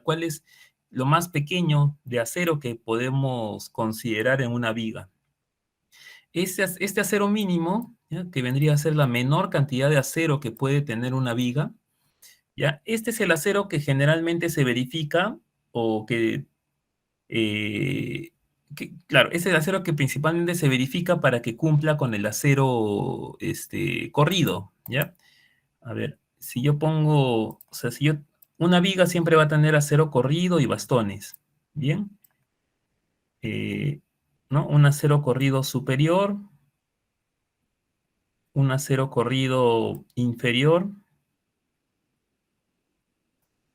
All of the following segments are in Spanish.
cuál es lo más pequeño de acero que podemos considerar en una viga. Este acero mínimo, ¿ya?, que vendría a ser la menor cantidad de acero que puede tener una viga, ¿ya? Este es el acero que generalmente se verifica o claro, es el acero que principalmente se verifica para que cumpla con el acero corrido, ¿ya? A ver, si yo pongo, o sea, una viga siempre va a tener acero corrido y bastones, ¿bien? ¿No? Un acero corrido superior, un acero corrido inferior,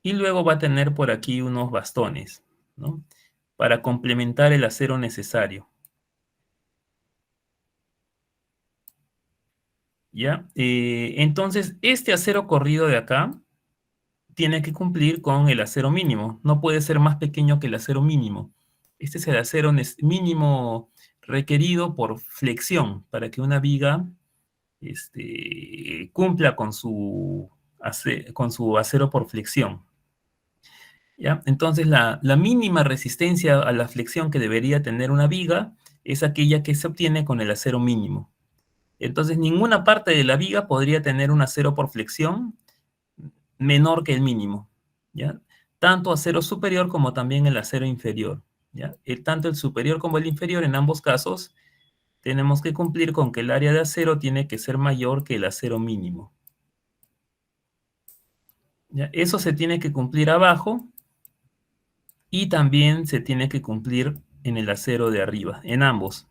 y luego va a tener por aquí unos bastones, ¿no?, para complementar el acero necesario, ¿ya? Entonces, este acero corrido de acá tiene que cumplir con el acero mínimo. No puede ser más pequeño que el acero mínimo. Este es el acero mínimo requerido por flexión para que una viga cumpla con su acero por flexión, ¿ya? Entonces, la mínima resistencia a la flexión que debería tener una viga es aquella que se obtiene con el acero mínimo. Entonces, ninguna parte de la viga podría tener un acero por flexión menor que el mínimo, ¿ya? Tanto acero superior como también el acero inferior, ¿ya? Tanto el superior como el inferior, en ambos casos, tenemos que cumplir con que el área de acero tiene que ser mayor que el acero mínimo, ¿ya? Eso se tiene que cumplir abajo y también se tiene que cumplir en el acero de arriba, en ambos.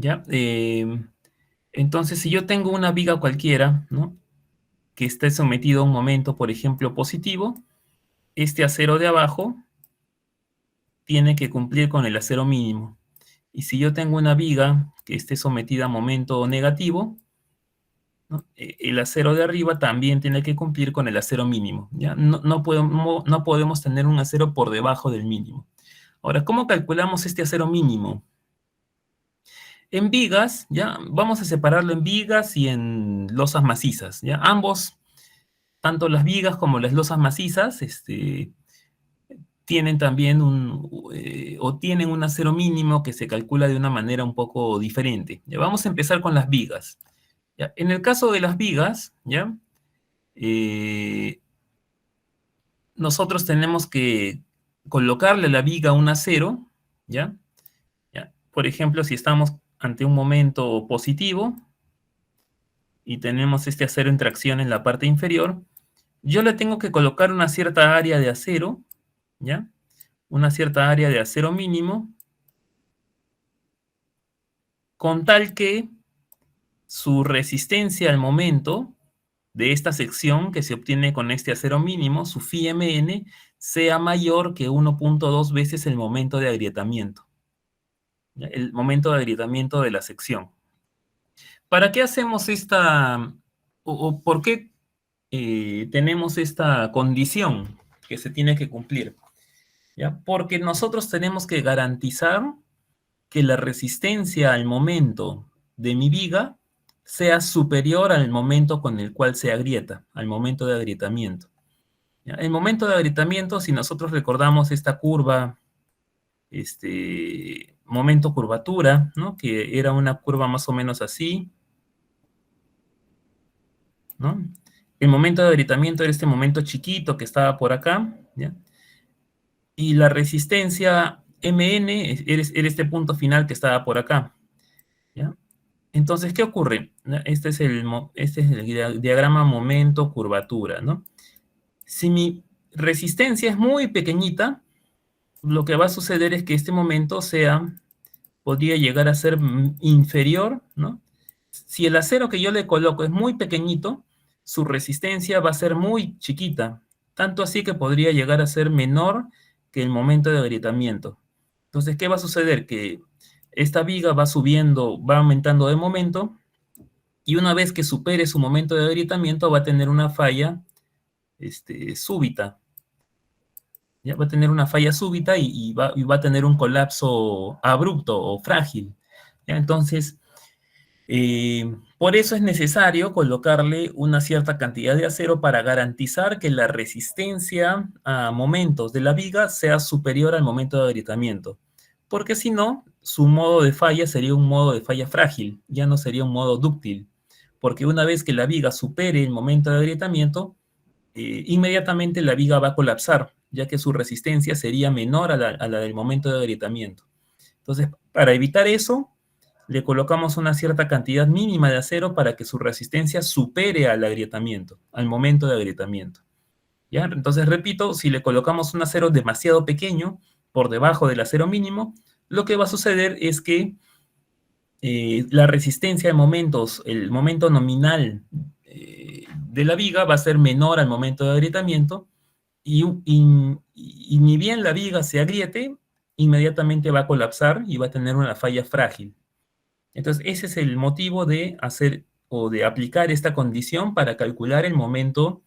¿Ya? Entonces, si yo tengo una viga cualquiera, ¿no?, que esté sometido a un momento, por ejemplo, positivo, este acero de abajo tiene que cumplir con el acero mínimo. Y si yo tengo una viga que esté sometida a momento negativo, ¿no?, el acero de arriba también tiene que cumplir con el acero mínimo, ¿ya? No podemos tener un acero por debajo del mínimo. Ahora, ¿cómo calculamos este acero mínimo? En vigas, ¿ya? Vamos a separarlo en vigas y en losas macizas, ¿ya? Ambos, tanto las vigas como las losas macizas, tienen también o tienen un acero mínimo que se calcula de una manera un poco diferente. Ya, vamos a empezar con las vigas. ¿Ya? En el caso de las vigas, ¿ya?, nosotros tenemos que colocarle a la viga un acero, ¿ya? ¿Ya? Por ejemplo, si estamos ante un momento positivo y tenemos este acero en tracción en la parte inferior, yo le tengo que colocar una cierta área de acero, ¿ya?, una cierta área de acero mínimo, con tal que su resistencia al momento de esta sección que se obtiene con este acero mínimo, su φmn, sea mayor que 1.2 veces el momento de agrietamiento, ¿ya?, el momento de agrietamiento de la sección. ¿Para qué hacemos o por qué tenemos esta condición que se tiene que cumplir? ¿Ya? Porque nosotros tenemos que garantizar que la resistencia al momento de mi viga sea superior al momento con el cual se agrieta, al momento de agrietamiento, ¿ya? El momento de agrietamiento, si nosotros recordamos esta curva, momento curvatura, ¿no?, que era una curva más o menos así, ¿no? El momento de agrietamiento era este momento chiquito que estaba por acá, ¿ya? Y la resistencia Mn era este punto final que estaba por acá, ¿ya? Entonces, ¿qué ocurre? Este es el diagrama momento-curvatura, ¿no? Si mi resistencia es muy pequeñita, lo que va a suceder es que este momento podría llegar a ser inferior, ¿no? Si el acero que yo le coloco es muy pequeñito, su resistencia va a ser muy chiquita, tanto así que podría llegar a ser menor que el momento de agrietamiento. Entonces, ¿qué va a suceder? Que esta viga va subiendo, va aumentando de momento, y una vez que supere su momento de agrietamiento va a tener una falla súbita, ¿ya? Va a tener una falla súbita y va a tener un colapso abrupto o frágil, ¿ya? Entonces, por eso es necesario colocarle una cierta cantidad de acero para garantizar que la resistencia a momentos de la viga sea superior al momento de agrietamiento, porque si no, su modo de falla sería un modo de falla frágil, ya no sería un modo dúctil, porque una vez que la viga supere el momento de agrietamiento, inmediatamente la viga va a colapsar, ya que su resistencia sería menor a la del momento de agrietamiento. Entonces, para evitar eso, le colocamos una cierta cantidad mínima de acero para que su resistencia supere al agrietamiento, al momento de agrietamiento. ¿Ya? Entonces, repito, si le colocamos un acero demasiado pequeño, por debajo del acero mínimo, lo que va a suceder es que la resistencia de momentos, el momento nominal de la viga va a ser menor al momento de agrietamiento y ni bien la viga se agriete, inmediatamente va a colapsar y va a tener una falla frágil. Entonces, ese es el motivo de hacer o de aplicar esta condición para calcular el momento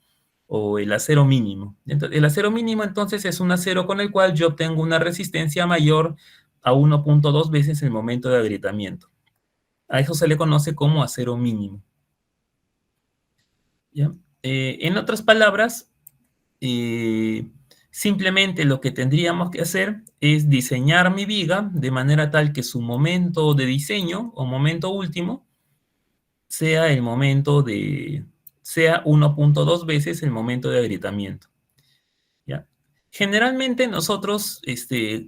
o el acero mínimo. Entonces, el acero mínimo entonces es un acero con el cual yo obtengo una resistencia mayor a 1.2 veces el momento de agrietamiento. A eso se le conoce como acero mínimo. ¿Ya? En otras palabras, simplemente lo que tendríamos que hacer es diseñar mi viga de manera tal que su momento de diseño o momento último sea el momento de, sea 1.2 veces el momento de agrietamiento. ¿Ya? Generalmente nosotros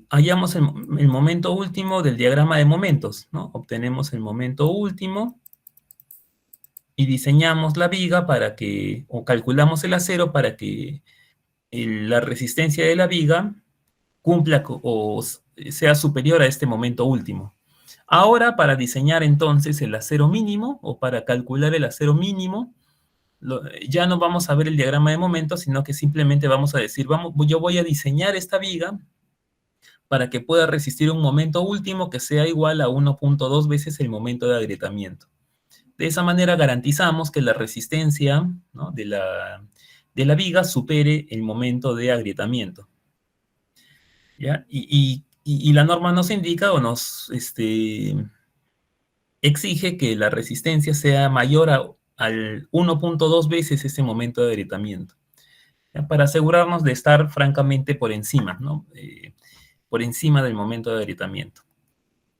hallamos el momento último del diagrama de momentos, ¿no? Obtenemos el momento último y diseñamos la viga para que, o calculamos el acero para que la resistencia de la viga cumpla o sea superior a este momento último. Ahora, para diseñar entonces el acero mínimo, o para calcular el acero mínimo, ya no vamos a ver el diagrama de momentos, sino que simplemente vamos a decir, yo voy a diseñar esta viga para que pueda resistir un momento último que sea igual a 1.2 veces el momento de agrietamiento. De esa manera garantizamos que la resistencia, ¿no?, de la viga supere el momento de agrietamiento. ¿Ya? Y la norma nos indica o nos exige que la resistencia sea mayor al 1.2 veces ese momento de agrietamiento, ¿ya? Para asegurarnos de estar francamente por encima, ¿no? Por encima del momento de agrietamiento.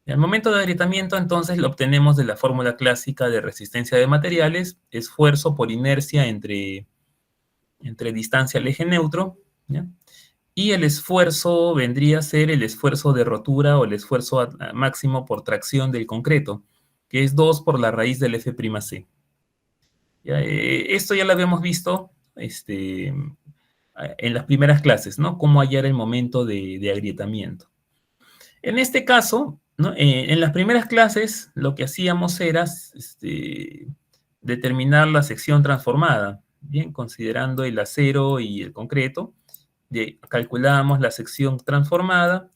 El momento de agrietamiento entonces lo obtenemos de la fórmula clásica de resistencia de materiales, esfuerzo por inercia entre distancia al eje neutro, ¿ya? Y el esfuerzo vendría a ser el esfuerzo de rotura o el esfuerzo máximo por tracción del concreto, que es 2 por la raíz del F'C. ¿Ya? Esto ya lo habíamos visto en las primeras clases, ¿no? Cómo hallar el momento de agrietamiento. En este caso, ¿no?, en las primeras clases lo que hacíamos era determinar la sección transformada, bien, considerando el acero y el concreto, calculábamos la sección transformada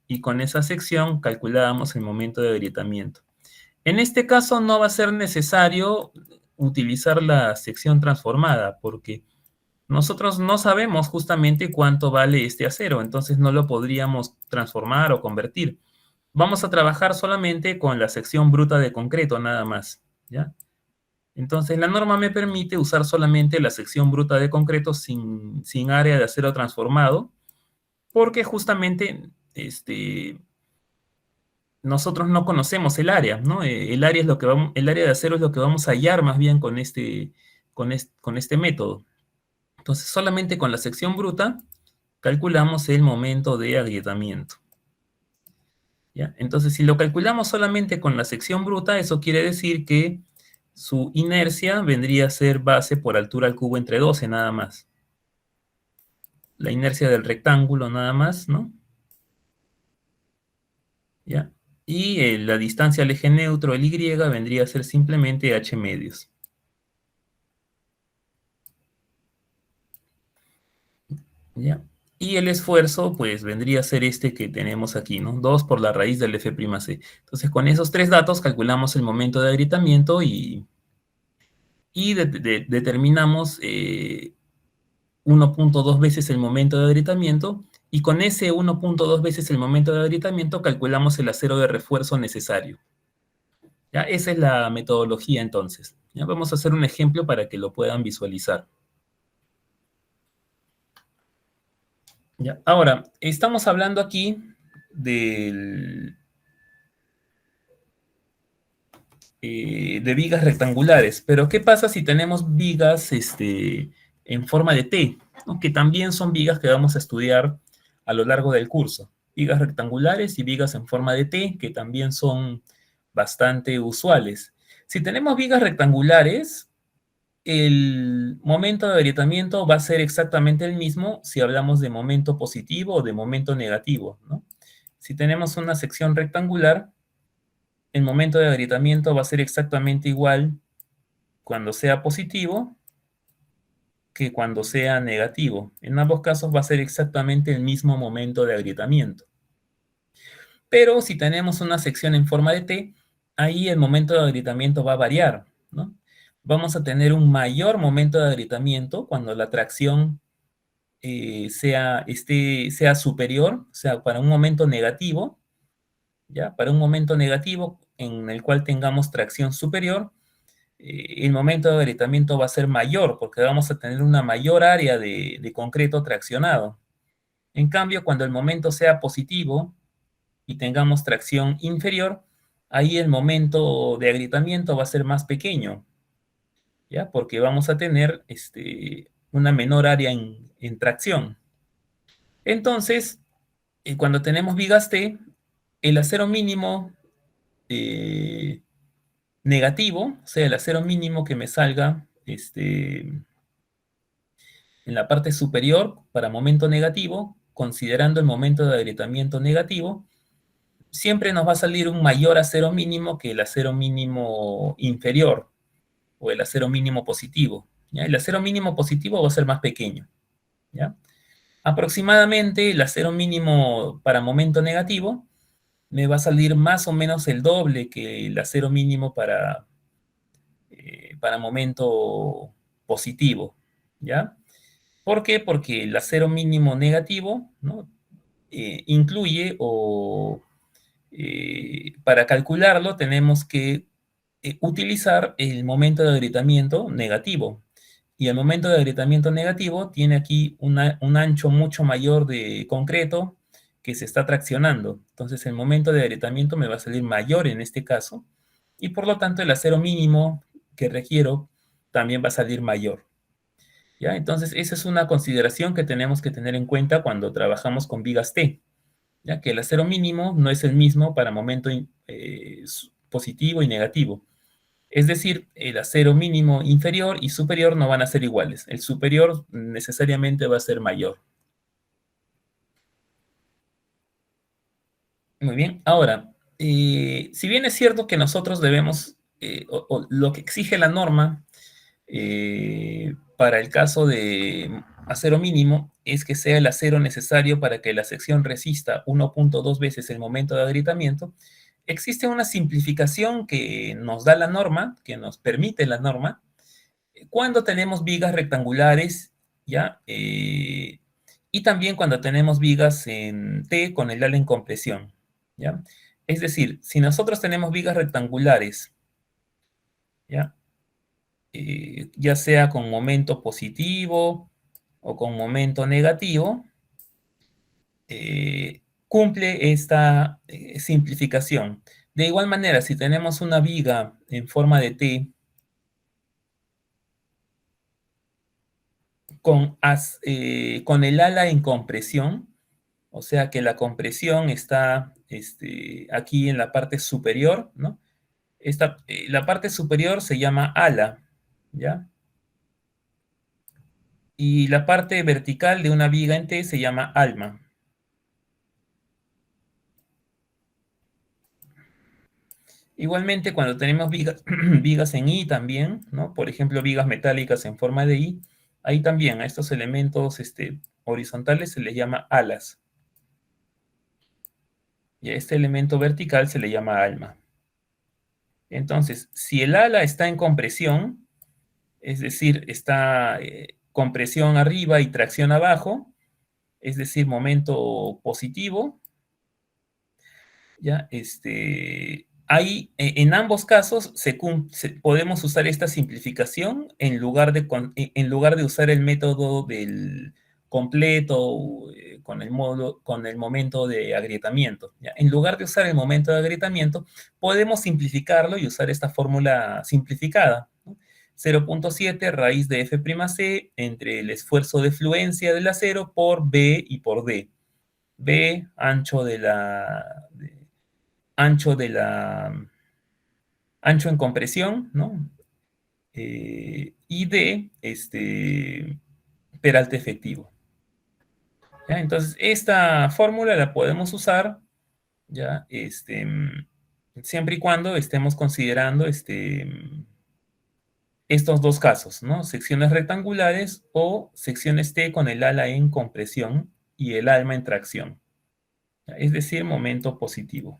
y con esa sección calculábamos el momento de agrietamiento. En este caso no va a ser necesario utilizar la sección transformada porque nosotros no sabemos justamente cuánto vale este acero, entonces no lo podríamos transformar o convertir. Vamos a trabajar solamente con la sección bruta de concreto nada más, ¿ya? Entonces la norma me permite usar solamente la sección bruta de concreto sin área de acero transformado, porque justamente nosotros no conocemos el área, ¿no? El área de acero es lo que vamos a hallar más bien con este método. Entonces solamente con la sección bruta calculamos el momento de agrietamiento. ¿Ya? Entonces si lo calculamos solamente con la sección bruta, eso quiere decir que su inercia vendría a ser base por altura al cubo entre 12 nada más. La inercia del rectángulo nada más, ¿no? ¿Ya? Y la distancia al eje neutro, el Y, vendría a ser simplemente h medios. ¿Ya? Y el esfuerzo, pues, vendría a ser este que tenemos aquí, ¿no? 2 por la raíz del F'C. Entonces, con esos tres datos calculamos el momento de agrietamiento y determinamos 1.2 veces el momento de agrietamiento y con ese 1.2 veces el momento de agrietamiento calculamos el acero de refuerzo necesario. ¿Ya? Esa es la metodología entonces. ¿Ya? Vamos a hacer un ejemplo para que lo puedan visualizar. ¿Ya? Ahora, estamos hablando aquí de vigas rectangulares, pero ¿qué pasa si tenemos vigas en forma de T? ¿No? Que también son vigas que vamos a estudiar a lo largo del curso. Vigas rectangulares y vigas en forma de T, que también son bastante usuales. Si tenemos vigas rectangulares, el momento de agrietamiento va a ser exactamente el mismo si hablamos de momento positivo o de momento negativo, ¿no? Si tenemos una sección rectangular, el momento de agrietamiento va a ser exactamente igual cuando sea positivo que cuando sea negativo. En ambos casos va a ser exactamente el mismo momento de agrietamiento. Pero si tenemos una sección en forma de T, ahí el momento de agrietamiento va a variar, ¿no? Vamos a tener un mayor momento de agrietamiento cuando la tracción sea superior, o sea, para un momento negativo, ¿ya? Para un momento negativo en el cual tengamos tracción superior, el momento de agrietamiento va a ser mayor porque vamos a tener una mayor área de concreto traccionado. En cambio, cuando el momento sea positivo y tengamos tracción inferior, ahí el momento de agrietamiento va a ser más pequeño, ¿ya? Porque vamos a tener una menor área en tracción. Entonces, cuando tenemos vigas T, el acero mínimo eh, negativo, o sea, el acero mínimo que me salga en la parte superior para momento negativo, considerando el momento de agrietamiento negativo, siempre nos va a salir un mayor acero mínimo que el acero mínimo inferior o el acero mínimo positivo. ¿Ya? El acero mínimo positivo va a ser más pequeño. ¿Ya? Aproximadamente el acero mínimo para momento negativo me va a salir más o menos el doble que el acero mínimo para momento positivo. ¿Ya? ¿Por qué? Porque el acero mínimo negativo, ¿no? Incluye para calcularlo tenemos que utilizar el momento de agrietamiento negativo. Y el momento de agrietamiento negativo tiene aquí un ancho mucho mayor de concreto que se está traccionando. Entonces el momento de agrietamiento me va a salir mayor en este caso y por lo tanto el acero mínimo que requiero también va a salir mayor. ¿Ya? Entonces esa es una consideración que tenemos que tener en cuenta cuando trabajamos con vigas T, ya que el acero mínimo no es el mismo para momento positivo y negativo. Es decir, el acero mínimo inferior y superior no van a ser iguales. El superior necesariamente va a ser mayor. Muy bien. Ahora, si bien es cierto que nosotros debemos, o lo que exige la norma para el caso de acero mínimo es que sea el acero necesario para que la sección resista 1.2 veces el momento de agrietamiento, existe una simplificación que nos da la norma, que nos permite la norma, cuando tenemos vigas rectangulares, ¿ya? Y también cuando tenemos vigas en T con el ala en compresión, ¿ya? Es decir, si nosotros tenemos vigas rectangulares, ¿ya? Ya sea con momento positivo o con momento negativo, cumple esta simplificación. De igual manera, si tenemos una viga en forma de T con el ala en compresión, o sea que la compresión está aquí en la parte superior, ¿no? La parte superior se llama ala, ¿ya? Y la parte vertical de una viga en T se llama alma. Igualmente, cuando tenemos vigas, vigas en I también, ¿no? Por ejemplo, vigas metálicas en forma de I, ahí también a estos elementos horizontales se les llama alas. Y a este elemento vertical se le llama alma. Entonces, si el ala está en compresión, es decir, está compresión arriba y tracción abajo, es decir, momento positivo, ¿ya? Ahí, en ambos casos, podemos usar esta simplificación en lugar de usar el método del completo con el momento de agrietamiento, ¿ya? En lugar de usar el momento de agrietamiento, podemos simplificarlo y usar esta fórmula simplificada, ¿no? 0.7 raíz de F'C entre el esfuerzo de fluencia del acero por B y por D. B, ancho de la ancho en compresión, ¿no? Y D, peralte efectivo. ¿Ya? Entonces, esta fórmula la podemos usar, ¿ya? Siempre y cuando estemos considerando estos dos casos, ¿no? Secciones rectangulares o secciones T con el ala en compresión y el alma en tracción. ¿Ya? Es decir, momento positivo.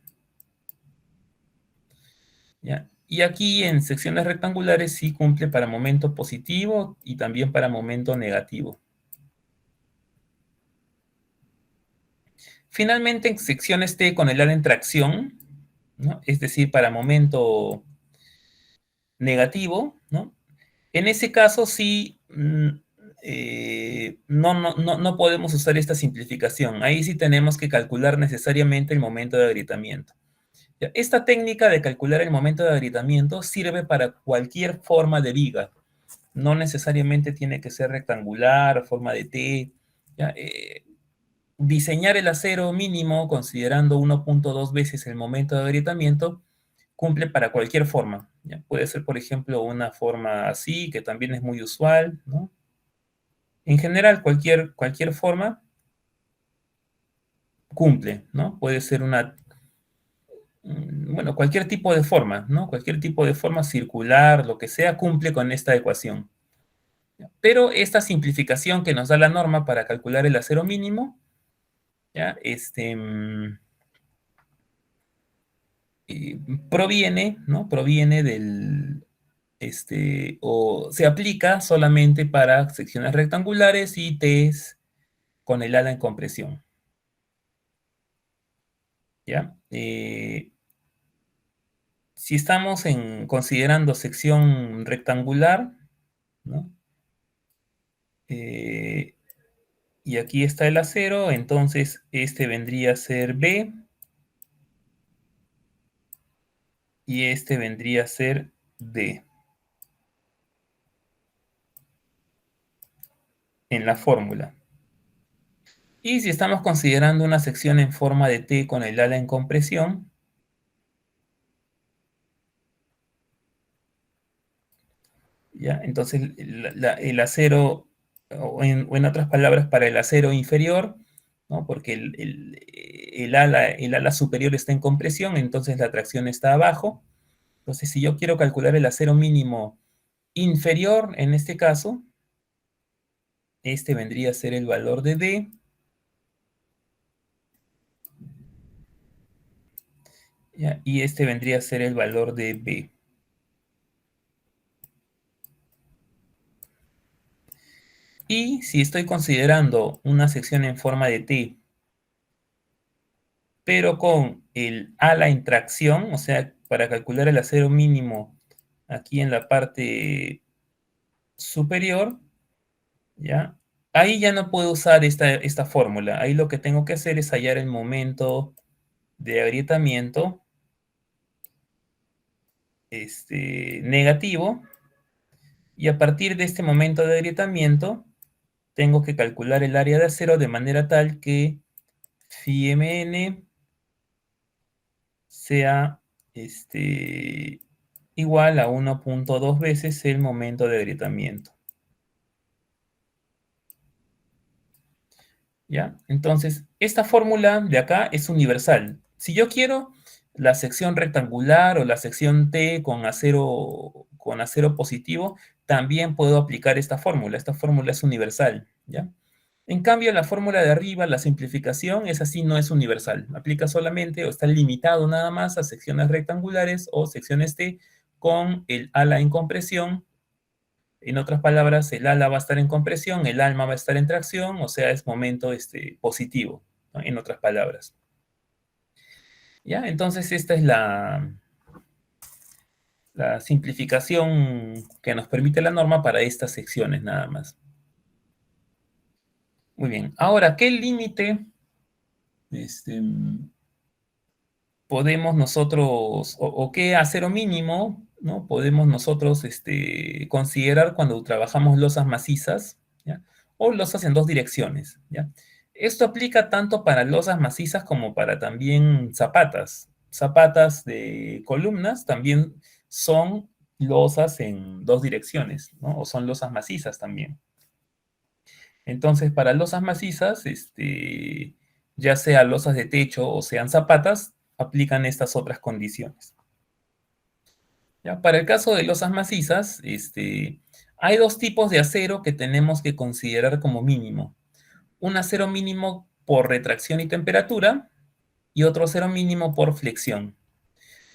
¿Ya? Y aquí en secciones rectangulares sí cumple para momento positivo y también para momento negativo. Finalmente, en secciones T con el ala en tracción, ¿no? Es decir, para momento negativo, ¿no? En ese caso sí no podemos usar esta simplificación. Ahí sí tenemos que calcular necesariamente el momento de agrietamiento. Esta técnica de calcular el momento de agrietamiento sirve para cualquier forma de viga. No necesariamente tiene que ser rectangular o forma de T. ¿Ya? Diseñar el acero mínimo considerando 1.2 veces el momento de agrietamiento cumple para cualquier forma. ¿Ya? Puede ser, por ejemplo, una forma así, que también es muy usual, ¿no? En general, cualquier forma cumple, ¿no? Puede ser bueno, cualquier tipo de forma, ¿no? Cualquier tipo de forma circular, lo que sea, cumple con esta ecuación. Pero esta simplificación que nos da la norma para calcular el acero mínimo, ¿ya? Proviene, ¿no? Proviene o se aplica solamente para secciones rectangulares y T's con el ala en compresión, ¿ya? Si estamos considerando sección rectangular, ¿no? Y aquí está el acero, entonces este vendría a ser B y este vendría a ser D en la fórmula. Y si estamos considerando una sección en forma de T con el ala en compresión, ¿ya? Entonces el acero, o en otras palabras, para el acero inferior, ¿no? Porque el ala superior está en compresión, entonces la tracción está abajo. Entonces, si yo quiero calcular el acero mínimo inferior, en este caso, este vendría a ser el valor de D, ¿ya? Y este vendría a ser el valor de B. Y si estoy considerando una sección en forma de T, pero con el ala en tracción, o sea, para calcular el acero mínimo aquí en la parte superior, ¿ya? Ahí ya no puedo usar esta fórmula. Ahí lo que tengo que hacer es hallar el momento de agrietamiento negativo, y a partir de este momento de agrietamiento tengo que calcular el área de acero de manera tal que phi mn sea igual a 1.2 veces el momento de agrietamiento. ¿Ya? Entonces, esta fórmula de acá es universal. Si yo quiero la sección rectangular o la sección T con acero positivo, también puedo aplicar esta fórmula. Esta fórmula es universal, ¿ya? En cambio, la fórmula de arriba, la simplificación, es así, no es universal. Aplica solamente o está limitado nada más a secciones rectangulares o secciones T con el ala en compresión En otras palabras, el ala va a estar en compresión, el alma va a estar en tracción, o sea, es momento positivo, ¿no? En otras palabras. ¿Ya? Entonces, esta es la simplificación que nos permite la norma para estas secciones nada más. Muy bien. Ahora, ¿qué límite podemos nosotros, o qué acero mínimo, ¿no? Podemos nosotros considerar cuando trabajamos losas macizas, ¿ya? O losas en dos direcciones, ¿ya? Esto aplica tanto para losas macizas como para también zapatas. Zapatas de columnas también son losas en dos direcciones, ¿no? O son losas macizas también. Entonces, para losas macizas, ya sea losas de techo o sean zapatas, aplican estas otras condiciones. ¿Ya? Para el caso de losas macizas, hay dos tipos de acero que tenemos que considerar como mínimo. Un acero mínimo por retracción y temperatura y otro acero mínimo por flexión.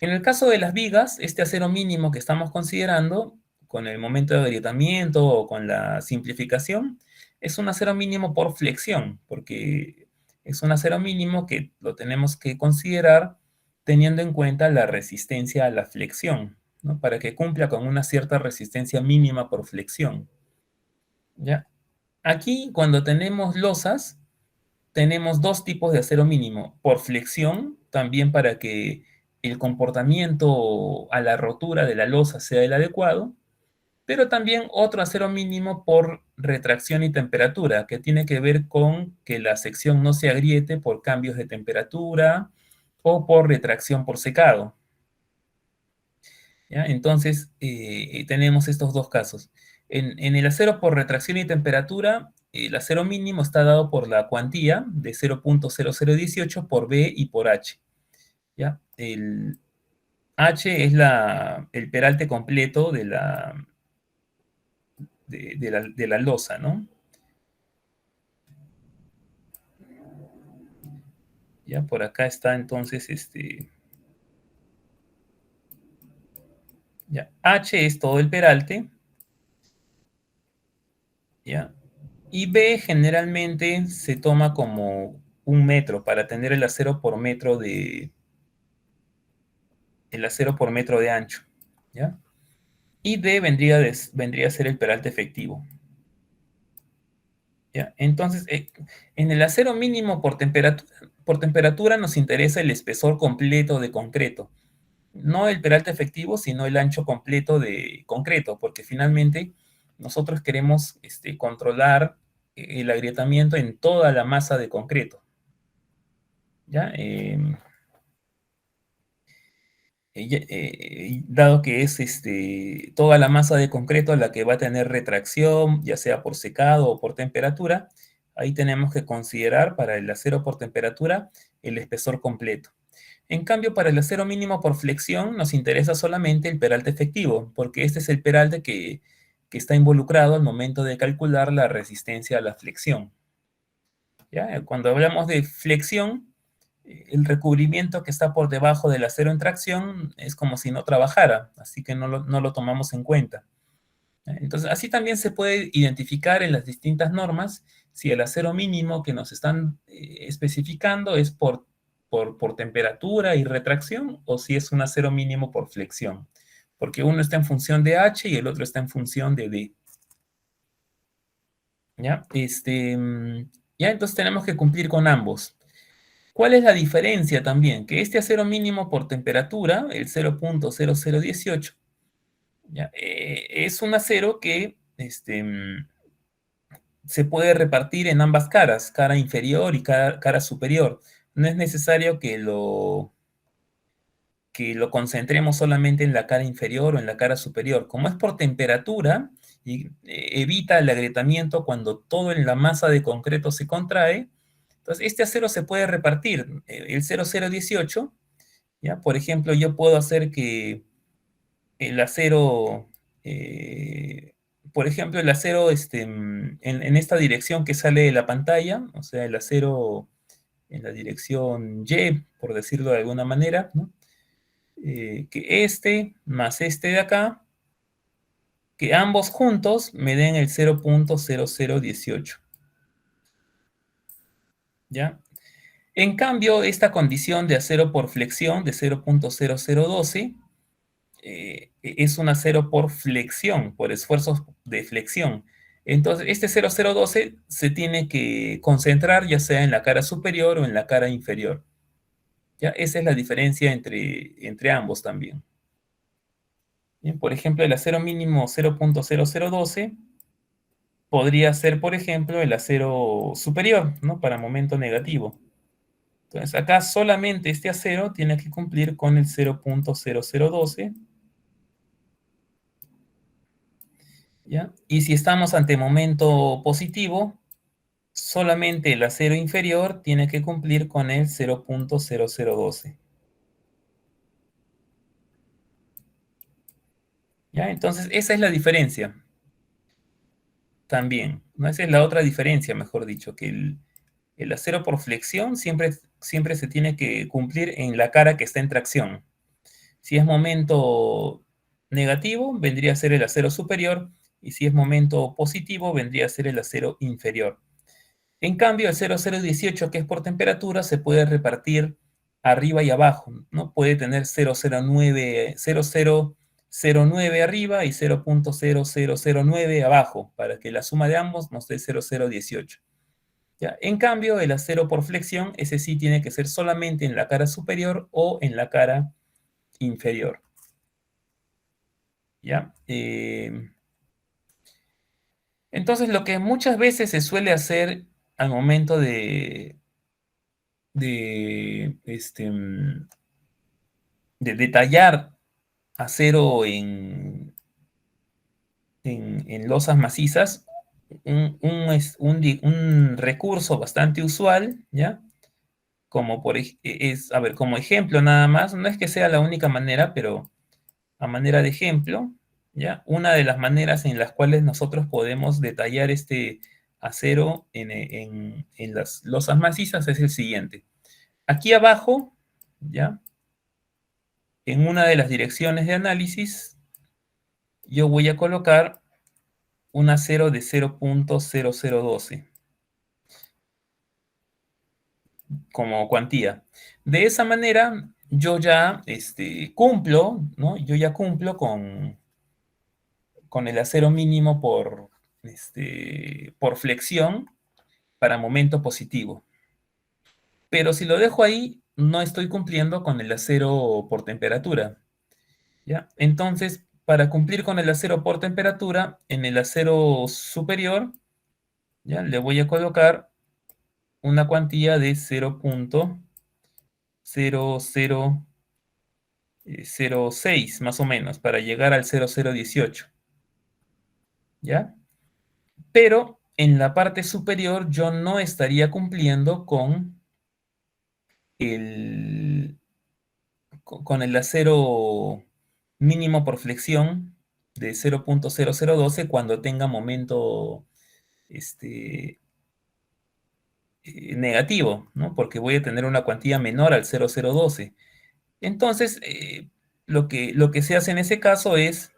En el caso de las vigas, este acero mínimo que estamos considerando, con el momento de agrietamiento o con la simplificación, es un acero mínimo por flexión, porque es un acero mínimo que lo tenemos que considerar teniendo en cuenta la resistencia a la flexión, ¿no? Para que cumpla con una cierta resistencia mínima por flexión. ¿Ya? Aquí, cuando tenemos losas, tenemos dos tipos de acero mínimo, por flexión, también para que el comportamiento a la rotura de la losa sea el adecuado, pero también otro acero mínimo por retracción y temperatura, que tiene que ver con que la sección no se agriete por cambios de temperatura o por retracción por secado. ¿Ya? Entonces, tenemos estos dos casos. En el acero por retracción y temperatura, el acero mínimo está dado por la cuantía de 0.0018 por B y por H. ¿Ya? El H es el peralte completo de la losa, ¿no? Ya por acá está entonces ya. H es todo el peralte, ¿ya? Y B generalmente se toma como 1 metro para tener el acero por metro de ancho, ¿ya? Y D vendría a ser el peralte efectivo, ¿ya? Entonces, en el acero mínimo por temperatura nos interesa el espesor completo de concreto, no el peralte efectivo, sino el ancho completo de concreto, porque finalmente nosotros queremos controlar el agrietamiento en toda la masa de concreto, ¿ya? Dado que es toda la masa de concreto la que va a tener retracción, ya sea por secado o por temperatura, ahí tenemos que considerar para el acero por temperatura el espesor completo. En cambio, para el acero mínimo por flexión nos interesa solamente el peralte efectivo, porque este es el peralte que está involucrado al momento de calcular la resistencia a la flexión. ¿Ya? Cuando hablamos de flexión, el recubrimiento que está por debajo del acero en tracción es como si no trabajara, así que no lo tomamos en cuenta. Entonces, así también se puede identificar en las distintas normas si el acero mínimo que nos están especificando es por temperatura y retracción o si es un acero mínimo por flexión, porque uno está en función de H y el otro está en función de D. ¿Ya? Ya entonces tenemos que cumplir con ambos. ¿Cuál es la diferencia también? Que este acero mínimo por temperatura, el 0.0018, ¿ya? Es un acero que se puede repartir en ambas caras, cara inferior y cara superior. No es necesario que lo concentremos solamente en la cara inferior o en la cara superior. Como es por temperatura, y evita el agrietamiento cuando todo en la masa de concreto se contrae, entonces este acero se puede repartir. El 0018, ¿ya? Por ejemplo, yo puedo hacer que el acero, por ejemplo, el acero en esta dirección que sale de la pantalla, o sea, el acero en la dirección Y, por decirlo de alguna manera, ¿no? Que este más este de acá que ambos juntos me den el 0.0018. ¿Ya? En cambio, esta condición de acero por flexión de 0.0012 es un acero por flexión, por esfuerzos de flexión. Entonces, este 0.012 se tiene que concentrar ya sea en la cara superior o en la cara inferior. ¿Ya? Esa es la diferencia entre ambos también. Bien, por ejemplo, el acero mínimo 0.0012 podría ser, por ejemplo, el acero superior, ¿no? Para momento negativo. Entonces, acá solamente este acero tiene que cumplir con el 0.0012, ¿ya? Y si estamos ante momento positivo, solamente el acero inferior tiene que cumplir con el 0.0012. ¿Ya? Entonces, esa es la diferencia también, ¿no? Esa es la otra diferencia, mejor dicho, que el acero por flexión siempre se tiene que cumplir en la cara que está en tracción. Si es momento negativo, vendría a ser el acero superior, y si es momento positivo, vendría a ser el acero inferior. En cambio, el 0018, que es por temperatura, se puede repartir arriba y abajo, ¿no? Puede tener 0009 arriba y 0.0009 abajo, para que la suma de ambos nos dé 0018. ¿Ya? En cambio, el acero por flexión, ese sí tiene que ser solamente en la cara superior o en la cara inferior. ¿Ya? Entonces, lo que muchas veces se suele hacer al momento de detallar acero en losas macizas, un recurso bastante usual, ¿ya? Como a ver, como ejemplo nada más, no es que sea la única manera, pero a manera de ejemplo, ¿ya? Una de las maneras en las cuales nosotros podemos detallar este acero en las losas macizas es el siguiente. Aquí abajo, ¿ya? En una de las direcciones de análisis, yo voy a colocar un acero de 0.0012 como cuantía. De esa manera, yo ya cumplo, ¿no? Yo ya cumplo con el acero mínimo por flexión para momento positivo. Pero si lo dejo ahí, no estoy cumpliendo con el acero por temperatura, ¿ya? Entonces, para cumplir con el acero por temperatura, en el acero superior, ¿ya? Le voy a colocar una cuantía de 0.0006 más o menos para llegar al 0018, ¿ya? Pero en la parte superior yo no estaría cumpliendo el, con el acero mínimo por flexión de 0.0012 cuando tenga momento este, negativo, ¿no? Porque voy a tener una cuantía menor al 0012. Entonces, lo que se hace en ese caso es,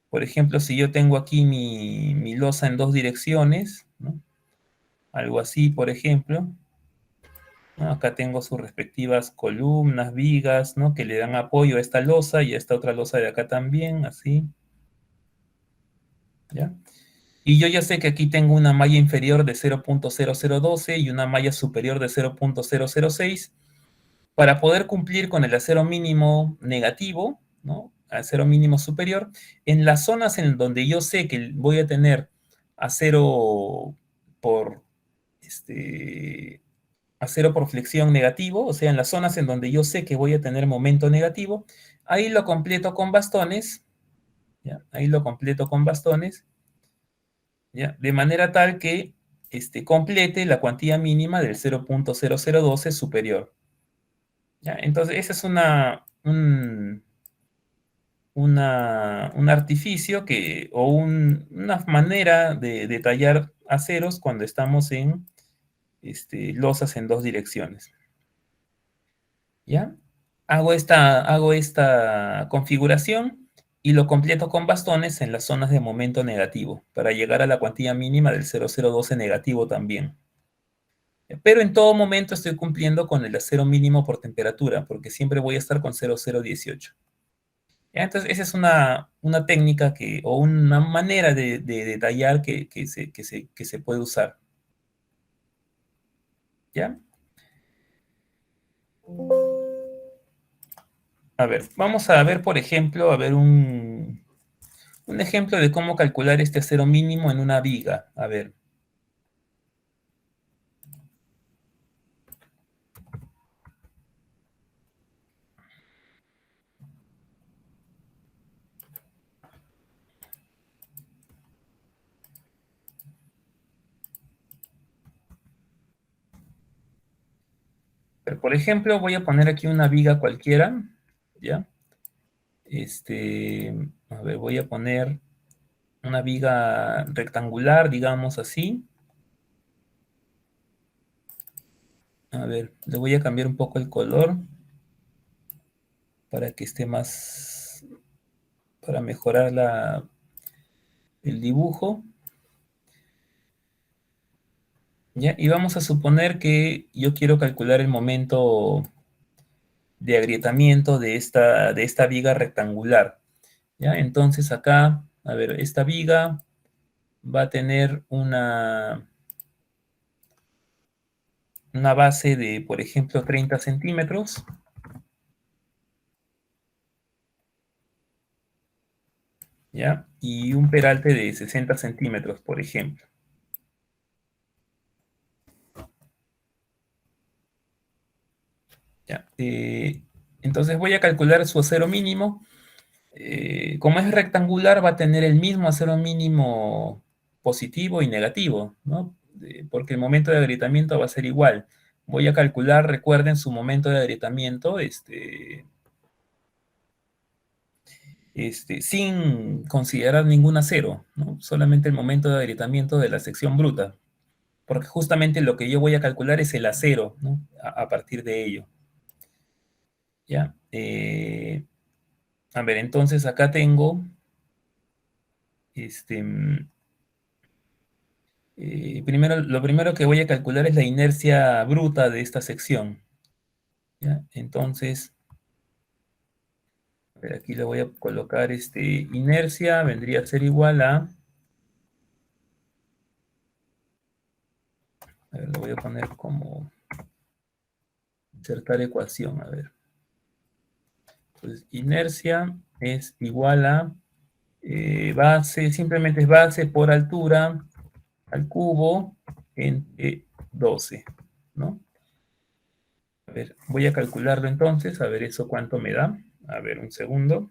por ejemplo, si yo tengo aquí mi losa en dos direcciones, ¿no? Algo así, por ejemplo, ¿no? Acá tengo sus respectivas columnas, vigas, ¿no? Que le dan apoyo a esta losa y a esta otra losa de acá también, así, ¿ya? Y yo ya sé que aquí tengo una malla inferior de 0.0012 y una malla superior de 0.006. Para poder cumplir con el acero mínimo negativo, ¿no? Acero mínimo superior, en las zonas en donde yo sé que voy a tener acero por, este, acero por flexión negativo, o sea, en las zonas en donde yo sé que voy a tener momento negativo, ahí lo completo con bastones, ¿ya? Ahí lo completo con bastones, ¿ya? De manera tal que complete la cuantía mínima del 0.0012 superior. ¿Ya? Entonces, ese es un artificio una manera de detallar aceros cuando estamos en losas en dos direcciones. ¿Ya? Hago esta configuración y lo completo con bastones en las zonas de momento negativo, para llegar a la cuantía mínima del 0012 negativo también. Pero en todo momento estoy cumpliendo con el acero mínimo por temperatura, porque siempre voy a estar con 0018. Entonces, esa es una técnica o una manera de detallar que se puede usar. ¿Ya? A ver, vamos a ver, por ejemplo, un ejemplo de cómo calcular este acero mínimo en una viga. A ver. Por ejemplo, voy a poner aquí una viga cualquiera, ¿ya? A ver, voy a poner una viga rectangular, digamos así. A ver, le voy a cambiar un poco el color para que esté más, para mejorar el dibujo. ¿Ya? Y vamos a suponer que yo quiero calcular el momento de agrietamiento de esta viga rectangular. ¿Ya? Entonces acá, a ver, esta viga va a tener una base de, por ejemplo, 30 centímetros. ¿Ya? Y un peralte de 60 centímetros, por ejemplo. ¿Ya? Entonces voy a calcular su acero mínimo. Como es rectangular, va a tener el mismo acero mínimo positivo y negativo, ¿no? Porque el momento de agrietamiento va a ser igual. Voy a calcular, recuerden, su momento de agrietamiento, sin considerar ningún acero, ¿no? Solamente el momento de agrietamiento de la sección bruta, porque justamente lo que yo voy a calcular es el acero, ¿no? A partir de ello. ¿Ya? A ver, entonces acá tengo, lo primero que voy a calcular es la inercia bruta de esta sección. ¿Ya? Entonces, a ver, aquí le voy a colocar inercia, vendría a ser igual a ver, lo voy a poner como insertar ecuación, a ver. Entonces, inercia es igual a base, simplemente es base por altura al cubo entre 12, ¿no? A ver, voy a calcularlo entonces, a ver eso cuánto me da. A ver, un segundo.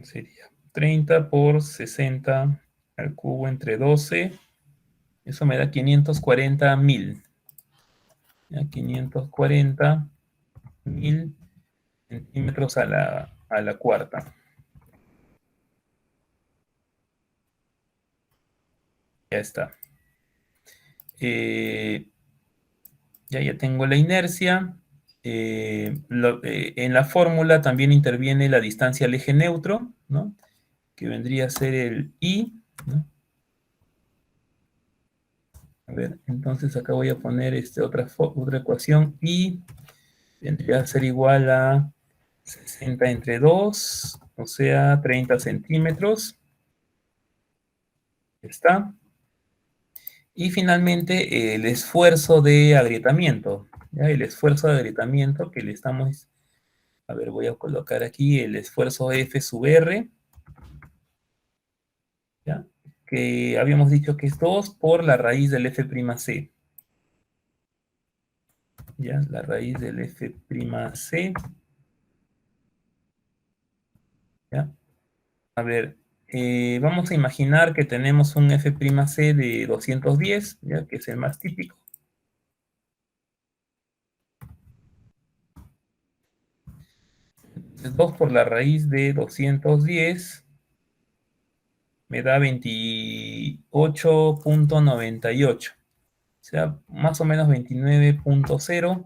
Sería 30 por 60 al cubo entre 12. Eso me da 540.000. ¿Ya? 540.000 centímetros a la cuarta. Ya está. Ya tengo la inercia. En la fórmula también interviene la distancia al eje neutro, ¿no? Que vendría a ser el I, ¿no? A ver, entonces acá voy a poner otra ecuación. I vendría a ser igual a 60 entre 2, o sea, 30 centímetros. Está. Y finalmente el esfuerzo de agrietamiento. ¿Ya? El esfuerzo de agrietamiento que le estamos... A ver, voy a colocar aquí el esfuerzo F sub R. ¿Ya? Que habíamos dicho que es 2 por la raíz del F'C. ¿Ya? La raíz del F'C. ¿Ya? A ver, vamos a imaginar que tenemos un F'C de 210, ¿ya? Que es el más típico. Entonces, 2 por la raíz de 210 me da 28.98. O sea, más o menos 29.0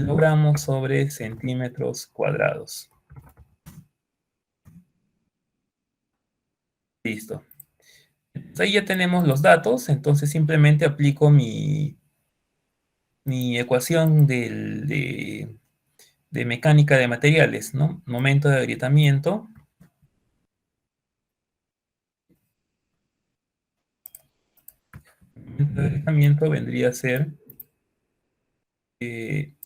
kilogramos sobre centímetros cuadrados. Listo. Entonces, ahí ya tenemos los datos, entonces simplemente aplico mi ecuación de mecánica de materiales, ¿no? Momento de agrietamiento. El momento de agrietamiento vendría a ser el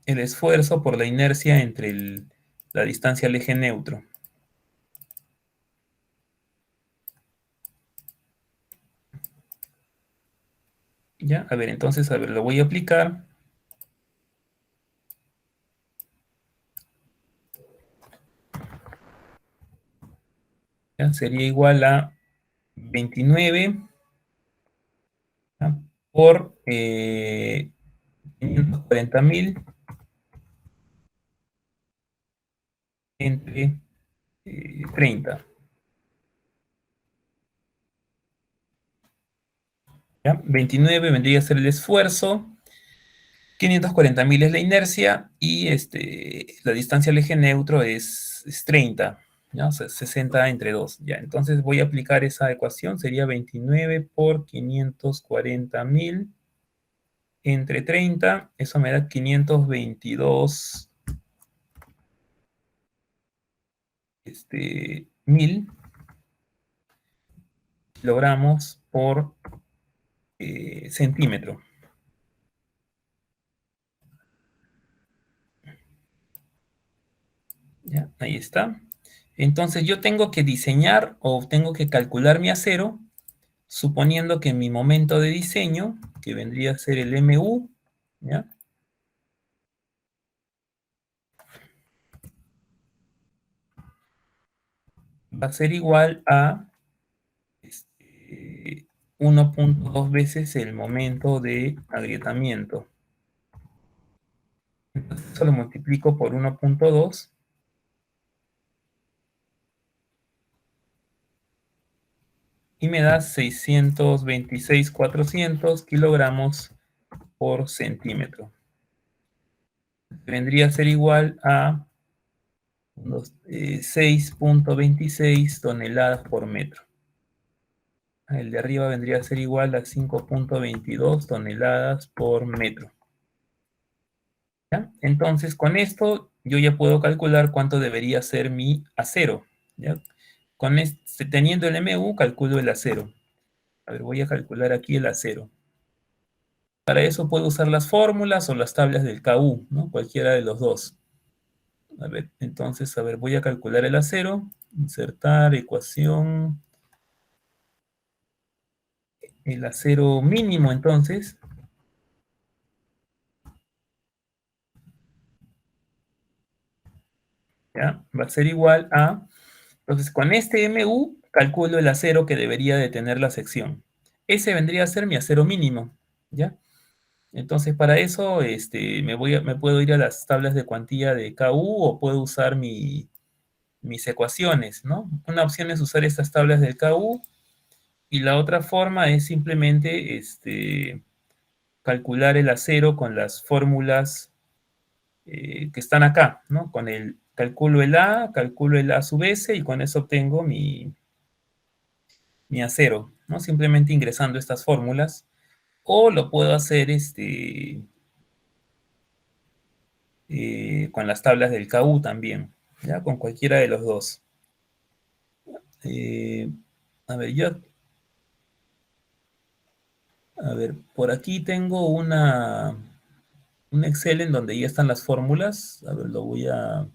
esfuerzo por la inercia entre la distancia al eje neutro. ¿Ya? A ver, entonces, a ver, lo voy a aplicar. ¿Ya? Sería igual a 29, ¿ya? Por 540.000 entre 30. ¿Ya? 29 vendría a ser el esfuerzo, 540.000 es la inercia y la distancia al eje neutro es 30, ¿ya? O sea, 60 entre 2. ¿Ya? Entonces voy a aplicar esa ecuación, sería 29 por 540.000 entre 30, eso me da 522 mil kilogramos por centímetro. ¿Ya? Ahí está. Entonces yo tengo que diseñar o tengo que calcular mi acero, suponiendo que mi momento de diseño, que vendría a ser el MU, ¿ya? Va a ser igual a 1.2 veces el momento de agrietamiento. Entonces eso lo multiplico por 1.2 y me da 626.400 kilogramos por centímetro. Vendría a ser igual a 6.26 toneladas por metro. El de arriba vendría a ser igual a 5.22 toneladas por metro. ¿Ya? Entonces, con esto yo ya puedo calcular cuánto debería ser mi acero. ¿Ya? Teniendo el MU, calculo el acero. A ver, voy a calcular aquí el acero. Para eso puedo usar las fórmulas o las tablas del KU, ¿no? Cualquiera de los dos. A ver, entonces, a ver, voy a calcular el acero. Insertar ecuación. El acero mínimo, entonces, ¿ya? Va a ser igual a... Entonces, con este MU, calculo el acero que debería de tener la sección. Ese vendría a ser mi acero mínimo, ¿ya? Entonces, para eso, me puedo ir a las tablas de cuantía de KU o puedo usar mis ecuaciones, ¿no? Una opción es usar estas tablas del KU y la otra forma es simplemente calcular el acero con las fórmulas que están acá, ¿no? Con calculo el A sub S y con eso obtengo mi acero, ¿no? Simplemente ingresando estas fórmulas. O lo puedo hacer con las tablas del KU también, ¿ya? Con cualquiera de los dos. Eh, a ver, por aquí tengo un Excel en donde ya están las fórmulas. A ver, lo voy a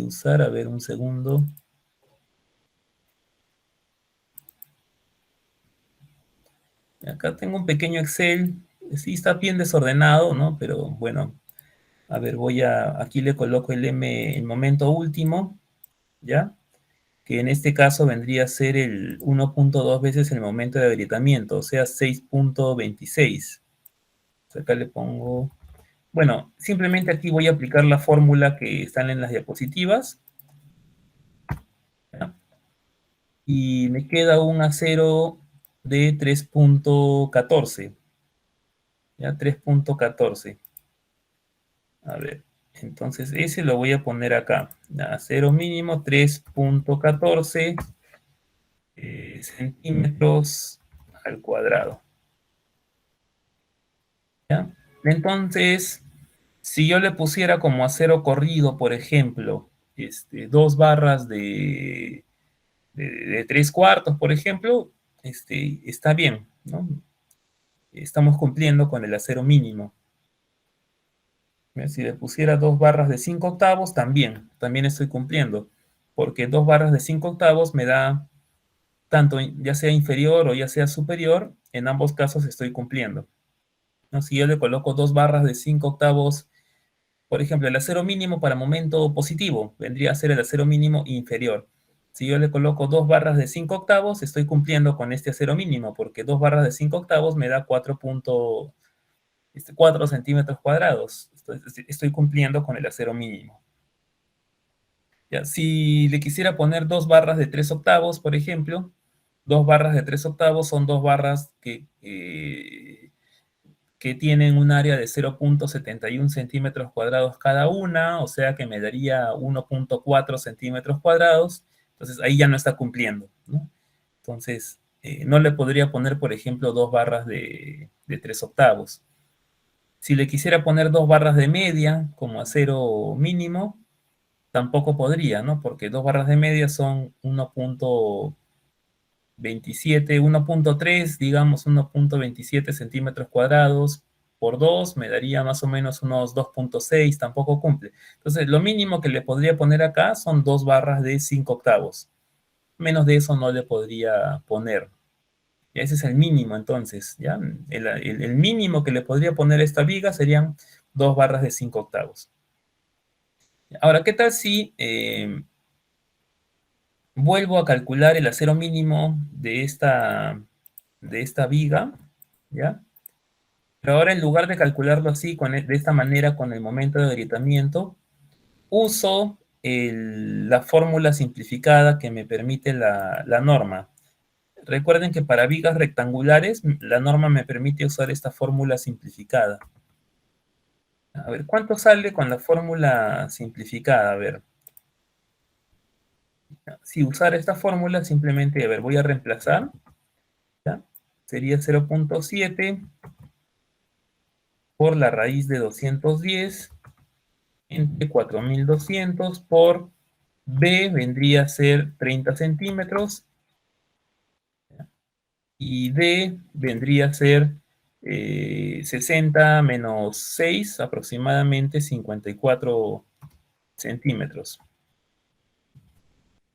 usar. A ver, un segundo. Acá tengo un pequeño Excel. Sí, está bien desordenado, ¿no? Pero bueno, a ver, aquí le coloco el momento último, ¿ya? Que en este caso vendría a ser el 1.2 veces el momento de agrietamiento, o sea, 6.26. Acá le pongo... Bueno, simplemente aquí voy a aplicar la fórmula que están en las diapositivas, ¿ya? Y me queda un acero de 3.14, ¿ya? 3.14. A ver, entonces ese lo voy a poner acá. Acero mínimo 3.14 centímetros al cuadrado. ¿Ya? Entonces, si yo le pusiera como acero corrido, por ejemplo, dos barras de 3/4, por ejemplo, está bien, ¿no? Estamos cumpliendo con el acero mínimo. Si le pusiera 2 barras de 5/8, también estoy cumpliendo, porque 2 barras de 5/8 me da tanto, ya sea inferior o ya sea superior, en ambos casos estoy cumpliendo, ¿no? Si yo le coloco 2 barras de 5/8, por ejemplo, el acero mínimo para momento positivo vendría a ser el acero mínimo inferior. Si yo le coloco 2 barras de 5/8, estoy cumpliendo con este acero mínimo, porque 2 barras de 5/8 me da 4 centímetros cuadrados. Estoy cumpliendo con el acero mínimo. Ya, si le quisiera poner 2 barras de 3/8, por ejemplo, 2 barras de 3/8 son 2 barras que tienen un área de 0.71 centímetros cuadrados cada una, o sea que me daría 1.4 centímetros cuadrados. Entonces ahí ya no está cumpliendo, ¿no? Entonces no le podría poner, por ejemplo, 2 barras de 3/8. Si le quisiera poner 2 barras de media como acero mínimo, tampoco podría, ¿no? Porque 2 barras de media son 1.27, 1.3, digamos 1.27 centímetros cuadrados por 2, me daría más o menos unos 2.6, tampoco cumple. Entonces, lo mínimo que le podría poner acá son 2 barras de 5/8. Menos de eso no le podría poner. Y ese es el mínimo, entonces, ¿ya? El mínimo que le podría poner a esta viga serían 2 barras de 5/8. Ahora, ¿qué tal si vuelvo a calcular el acero mínimo de esta viga? ¿Ya? Pero ahora en lugar de calcularlo así, de esta manera, con el momento de agrietamiento, uso la fórmula simplificada que me permite la norma. Recuerden que para vigas rectangulares, la norma me permite usar esta fórmula simplificada. A ver, ¿cuánto sale con la fórmula simplificada? A ver, si usar esta fórmula, simplemente, a ver, voy a reemplazar, ¿ya? Sería 0.7 por la raíz de 210 entre 4200 por B, vendría a ser 30 centímetros, y D vendría a ser 60 menos 6, aproximadamente 54 centímetros.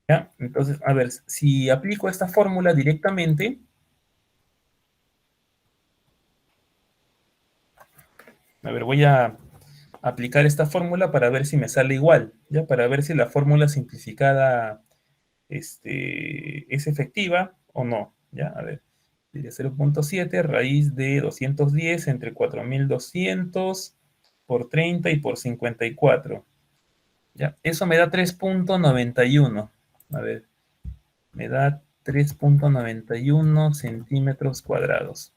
¿Ya? Entonces, a ver, si aplico esta fórmula directamente, a ver, voy a aplicar esta fórmula para ver si me sale igual, ¿ya? Para ver si la fórmula simplificada es efectiva o no, ¿ya? A ver, sería 0.7 raíz de 210 entre 4200 por 30 y por 54, ¿ya? Eso me da 3.91, a ver, me da 3.91 centímetros cuadrados,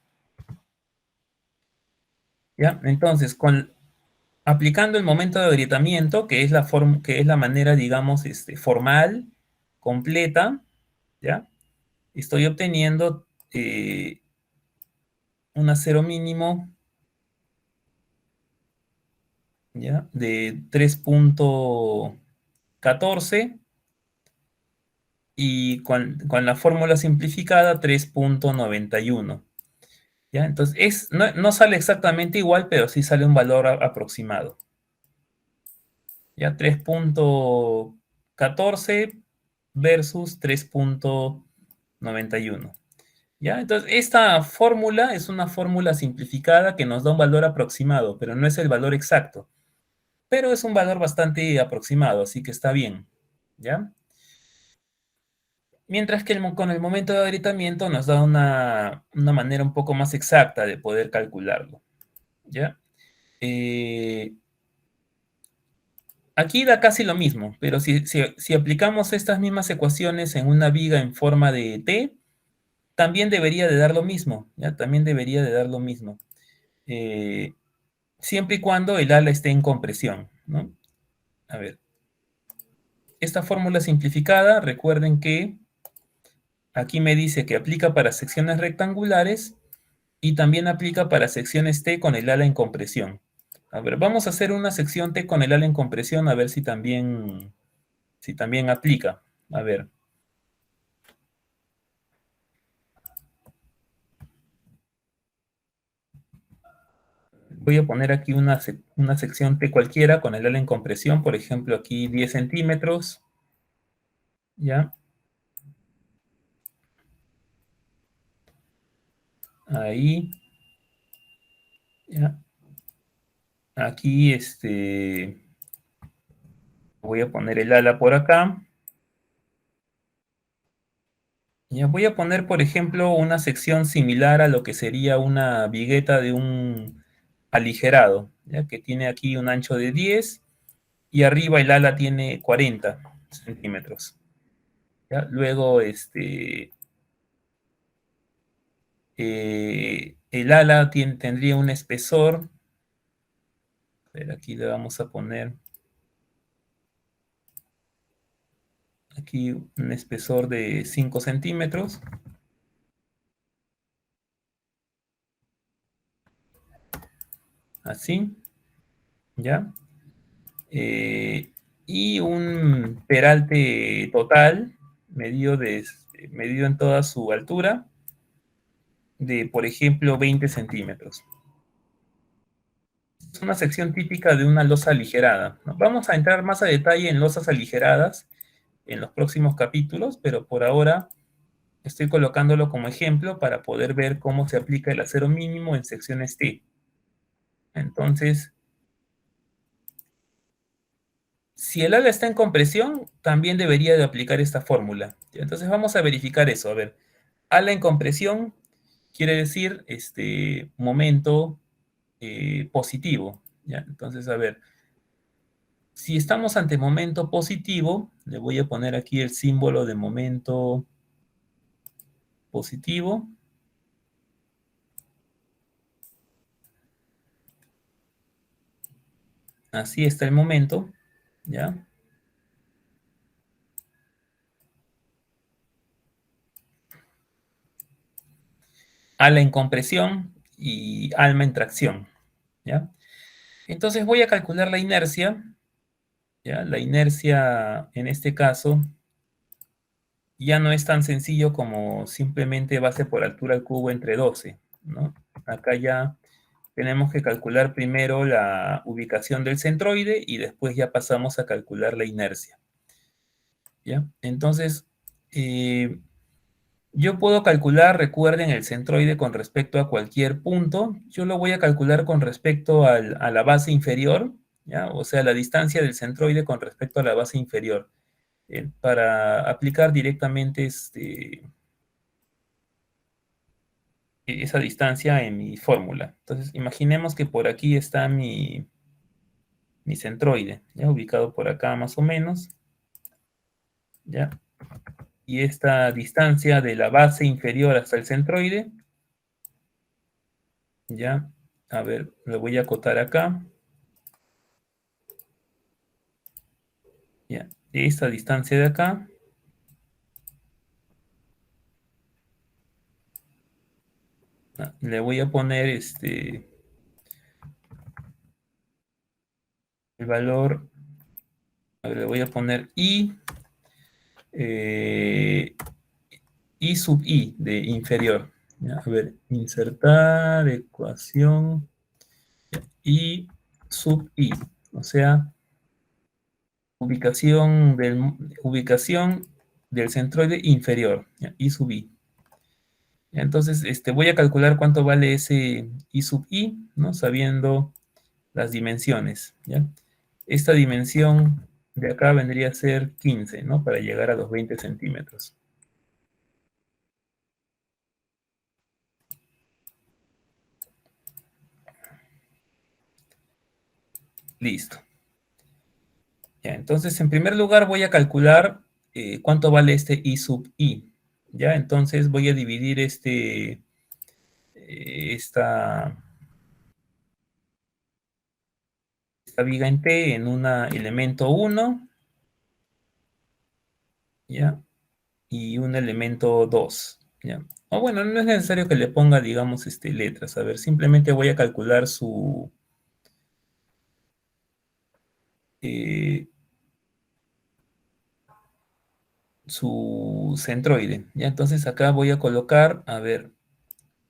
¿ya? Entonces, aplicando el momento de agrietamiento, que es la manera, digamos, formal, completa, ¿ya? Estoy obteniendo un acero mínimo, ¿ya? De 3.14 y con la fórmula simplificada 3.91, ¿ya? Entonces, no sale exactamente igual, pero sí sale un valor aproximado. Ya 3.14 versus 3.91. ¿Ya? Entonces, esta fórmula es una fórmula simplificada que nos da un valor aproximado, pero no es el valor exacto. Pero es un valor bastante aproximado, así que está bien. ¿Ya? Mientras que con el momento de agrietamiento nos da una manera un poco más exacta de poder calcularlo. ¿Ya? Aquí da casi lo mismo, pero si aplicamos estas mismas ecuaciones en una viga en forma de T, también debería de dar lo mismo, ¿ya? También debería de dar lo mismo. Eh, siempre y cuando el ala esté en compresión, ¿no? A ver, esta fórmula simplificada, recuerden que aquí me dice que aplica para secciones rectangulares y también aplica para secciones T con el ala en compresión. A ver, vamos a hacer una sección T con el ala en compresión a ver si también aplica. A ver. Voy a poner aquí una sección T cualquiera con el ala en compresión, por ejemplo, aquí 10 centímetros, ¿ya? Ahí, ¿ya? Aquí, voy a poner el ala por acá. Ya voy a poner, por ejemplo, una sección similar a lo que sería una vigueta de un aligerado, ¿ya? Que tiene aquí un ancho de 10 y arriba el ala tiene 40 centímetros. ¿Ya? Luego, el ala tendría un espesor. A ver, aquí le vamos a poner aquí un espesor de 5 centímetros. Así, ¿ya? Y un peralte total, medido en toda su altura, de, por ejemplo, 20 centímetros. Es una sección típica de una losa aligerada, ¿no? Vamos a entrar más a detalle en losas aligeradas en los próximos capítulos, pero por ahora estoy colocándolo como ejemplo para poder ver cómo se aplica el acero mínimo en secciones T. Entonces, si el ala está en compresión, también debería de aplicar esta fórmula. Entonces vamos a verificar eso. A ver, ala en compresión quiere decir momento positivo. ¿Ya? Entonces, a ver, si estamos ante momento positivo, le voy a poner aquí el símbolo de momento positivo. Así está el momento, ¿ya? Ala en compresión y alma en tracción, ¿ya? Entonces voy a calcular la inercia, ¿ya? La inercia en este caso ya no es tan sencillo como simplemente base por altura al cubo entre 12, ¿no? Acá ya tenemos que calcular primero la ubicación del centroide y después ya pasamos a calcular la inercia, ¿ya? Entonces, yo puedo calcular, recuerden, el centroide con respecto a cualquier punto. Yo lo voy a calcular con respecto a la base inferior, ¿ya? O sea, la distancia del centroide con respecto a la base inferior, para aplicar directamente esa distancia en mi fórmula. Entonces, imaginemos que por aquí está mi centroide, ¿ya? Ubicado por acá más o menos, ¿ya? Y esta distancia de la base inferior hasta el centroide, ¿ya? A ver, lo voy a acotar acá. Ya, esta distancia de acá, le voy a poner el valor, a ver, le voy a poner eh, I sub I de inferior. Ya, a ver, insertar ecuación I sub I, o sea, ubicación del centroide inferior, ya, I sub I. Entonces, voy a calcular cuánto vale ese I sub I, ¿no? Sabiendo las dimensiones, ¿ya? Esta dimensión de acá vendría a ser 15, ¿no? Para llegar a los 20 centímetros. Listo. Ya, entonces, en primer lugar voy a calcular cuánto vale este I sub I, ¿ya? Entonces voy a dividir esta esta viga en T en un elemento 1, ¿ya? Y un elemento 2, ¿ya? O bueno, no es necesario que le ponga, digamos, letras. A ver, simplemente voy a calcular eh, su centroide, ¿ya? Entonces acá voy a colocar, a ver,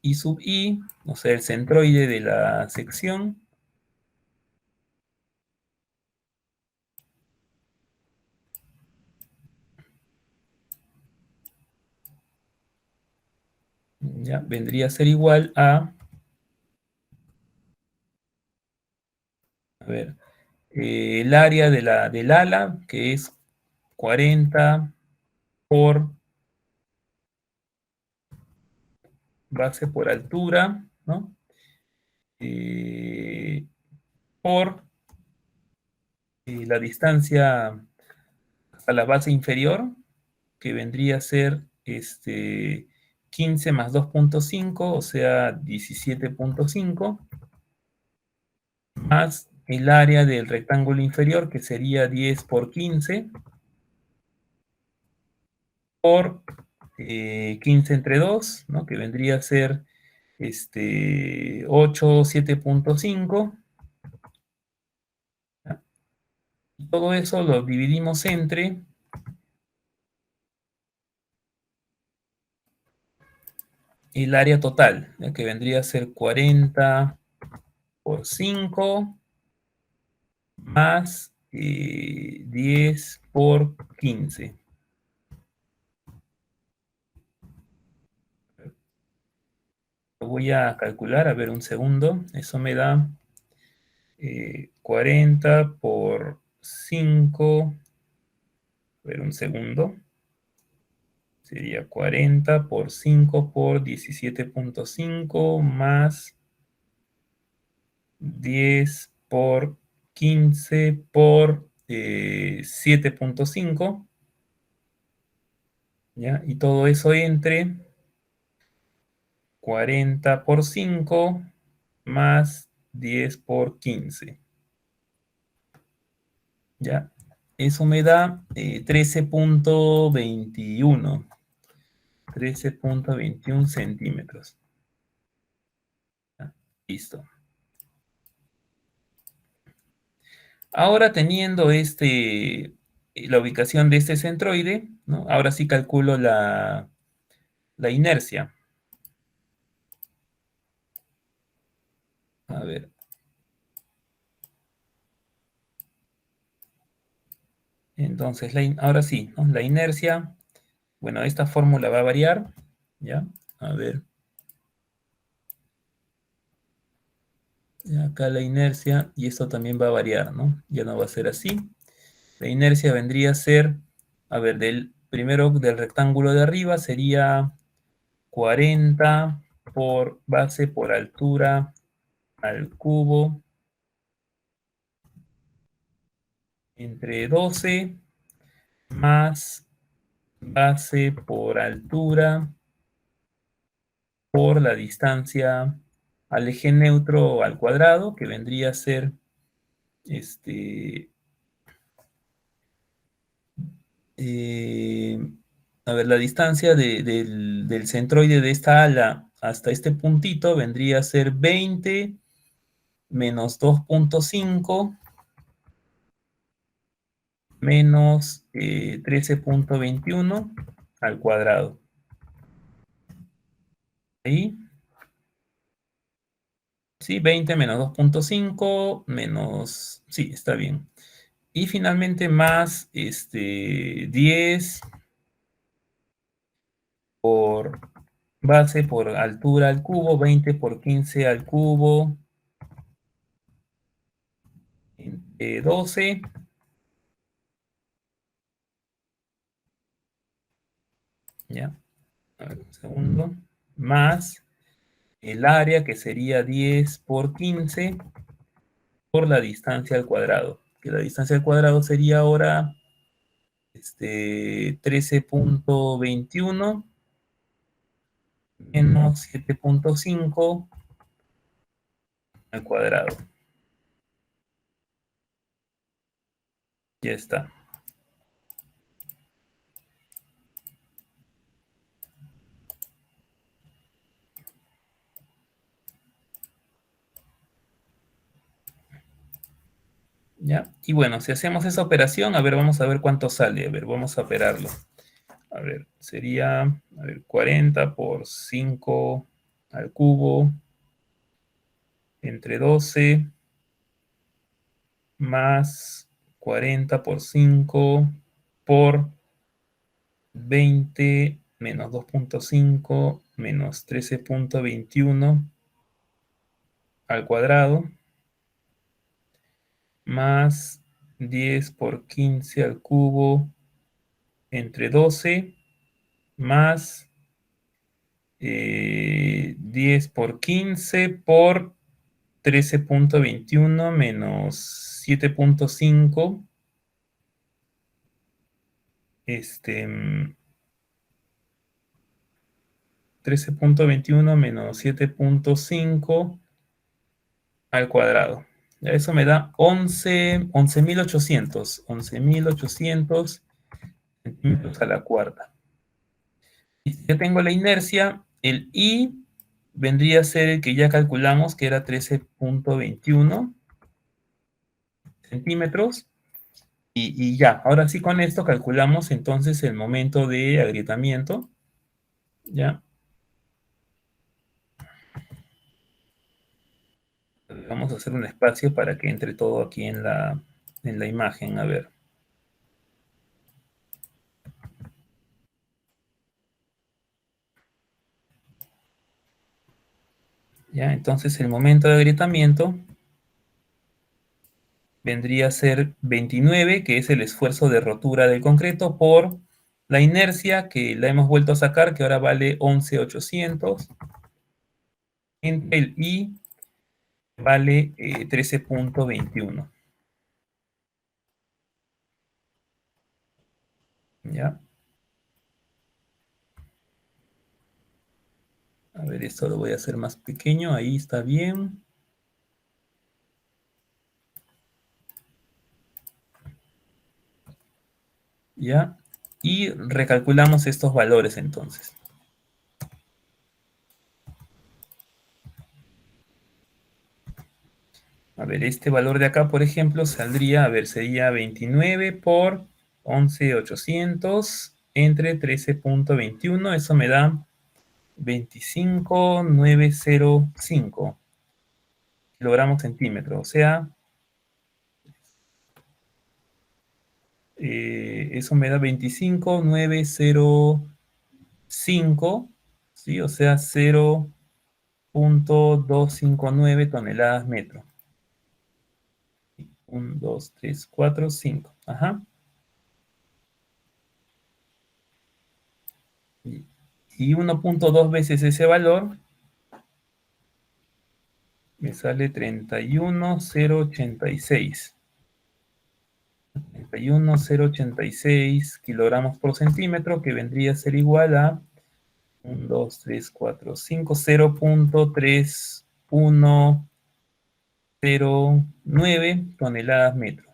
I sub I, o sea, el centroide de la sección, ¿ya? Vendría a ser igual a ver, el área del ala, que es 40 por base por altura, ¿no? Eh, por la distancia a la base inferior, que vendría a ser 15 más 2,5, o sea, 17,5, más el área del rectángulo inferior, que sería 10 por 15, por 15 entre 2, ¿no? Que vendría a ser 8, 7,5. Y todo eso lo dividimos entre el área total, ¿ya? Que vendría a ser 40 por 5 más 10 por 15. Lo voy a calcular, a ver un segundo. Eso me da 40 por 5. A ver un segundo. Sería 40 por 5 por 17,5 más 10 por 15 por 7,5. ¿Ya? Y todo eso entre 40 por 5 más 10 por 15. ¿Ya? Eso me da 13,21 centímetros. ¿Ya? Listo. Ahora teniendo la ubicación de este centroide, ¿no? Ahora sí calculo la inercia. A ver, entonces ahora sí, ¿no? La inercia, bueno, esta fórmula va a variar, ¿ya? A ver, acá la inercia, y esto también va a variar, ¿no? Ya no va a ser así. La inercia vendría a ser, a ver, primero del rectángulo de arriba sería 40 por base por altura al cubo entre 12 más base por altura por la distancia al eje neutro al cuadrado, que vendría a ser este, eh, a ver, la distancia del centroide de esta ala hasta este puntito vendría a ser 20 menos 2,5 menos 13,21 al cuadrado. Ahí, sí, 20 menos 2,5 menos, sí, está bien. Y finalmente más 10 por base por altura al cubo, 20 por 15 al cubo, 12, ¿ya? A ver, un segundo, más el área que sería 10 por 15 por la distancia al cuadrado, que la distancia al cuadrado sería ahora 13,21 menos 7,5 al cuadrado. Ya está. ¿Ya? Y bueno, si hacemos esa operación, a ver, vamos a ver cuánto sale. A ver, vamos a operarlo. A ver, sería, a ver, 40 por 5 al cubo entre 12 más 40 por 5 por 20 menos 2,5 menos 13,21 al cuadrado más 10 por 15 al cubo entre 12 más 10 por 15 por 13,21 menos 7,5 este, 13,21 menos 7,5 al cuadrado. Eso me da 11.800 centímetros a la cuarta. Y si ya tengo la inercia, el I vendría a ser el que ya calculamos, que era 13,21 centímetros. Y ya, ahora sí con esto calculamos entonces el momento de agrietamiento. ¿Ya? Vamos a hacer un espacio para que entre todo aquí en la imagen. A ver. ¿Ya? Entonces el momento de agrietamiento vendría a ser 29, que es el esfuerzo de rotura del concreto, por la inercia que la hemos vuelto a sacar, que ahora vale 11.800, entre el I vale 13,21. ¿Ya? A ver, esto lo voy a hacer más pequeño, ahí está bien. ¿Ya? Y recalculamos estos valores entonces. A ver, este valor de acá, por ejemplo, saldría, a ver, sería 29 por 11.800 entre 13,21. Eso me da 25,905 kilogramos centímetros. O sea, eso me da 25,905, ¿sí? O sea, 0,259 toneladas metro. 1, 2, 3, 4, 5. Ajá. Y 1,2 veces ese valor me sale 31,086. 31,086 kilogramos por centímetro, que vendría a ser igual a 1, 2, 3, 4, 5, 0,3109 toneladas metro.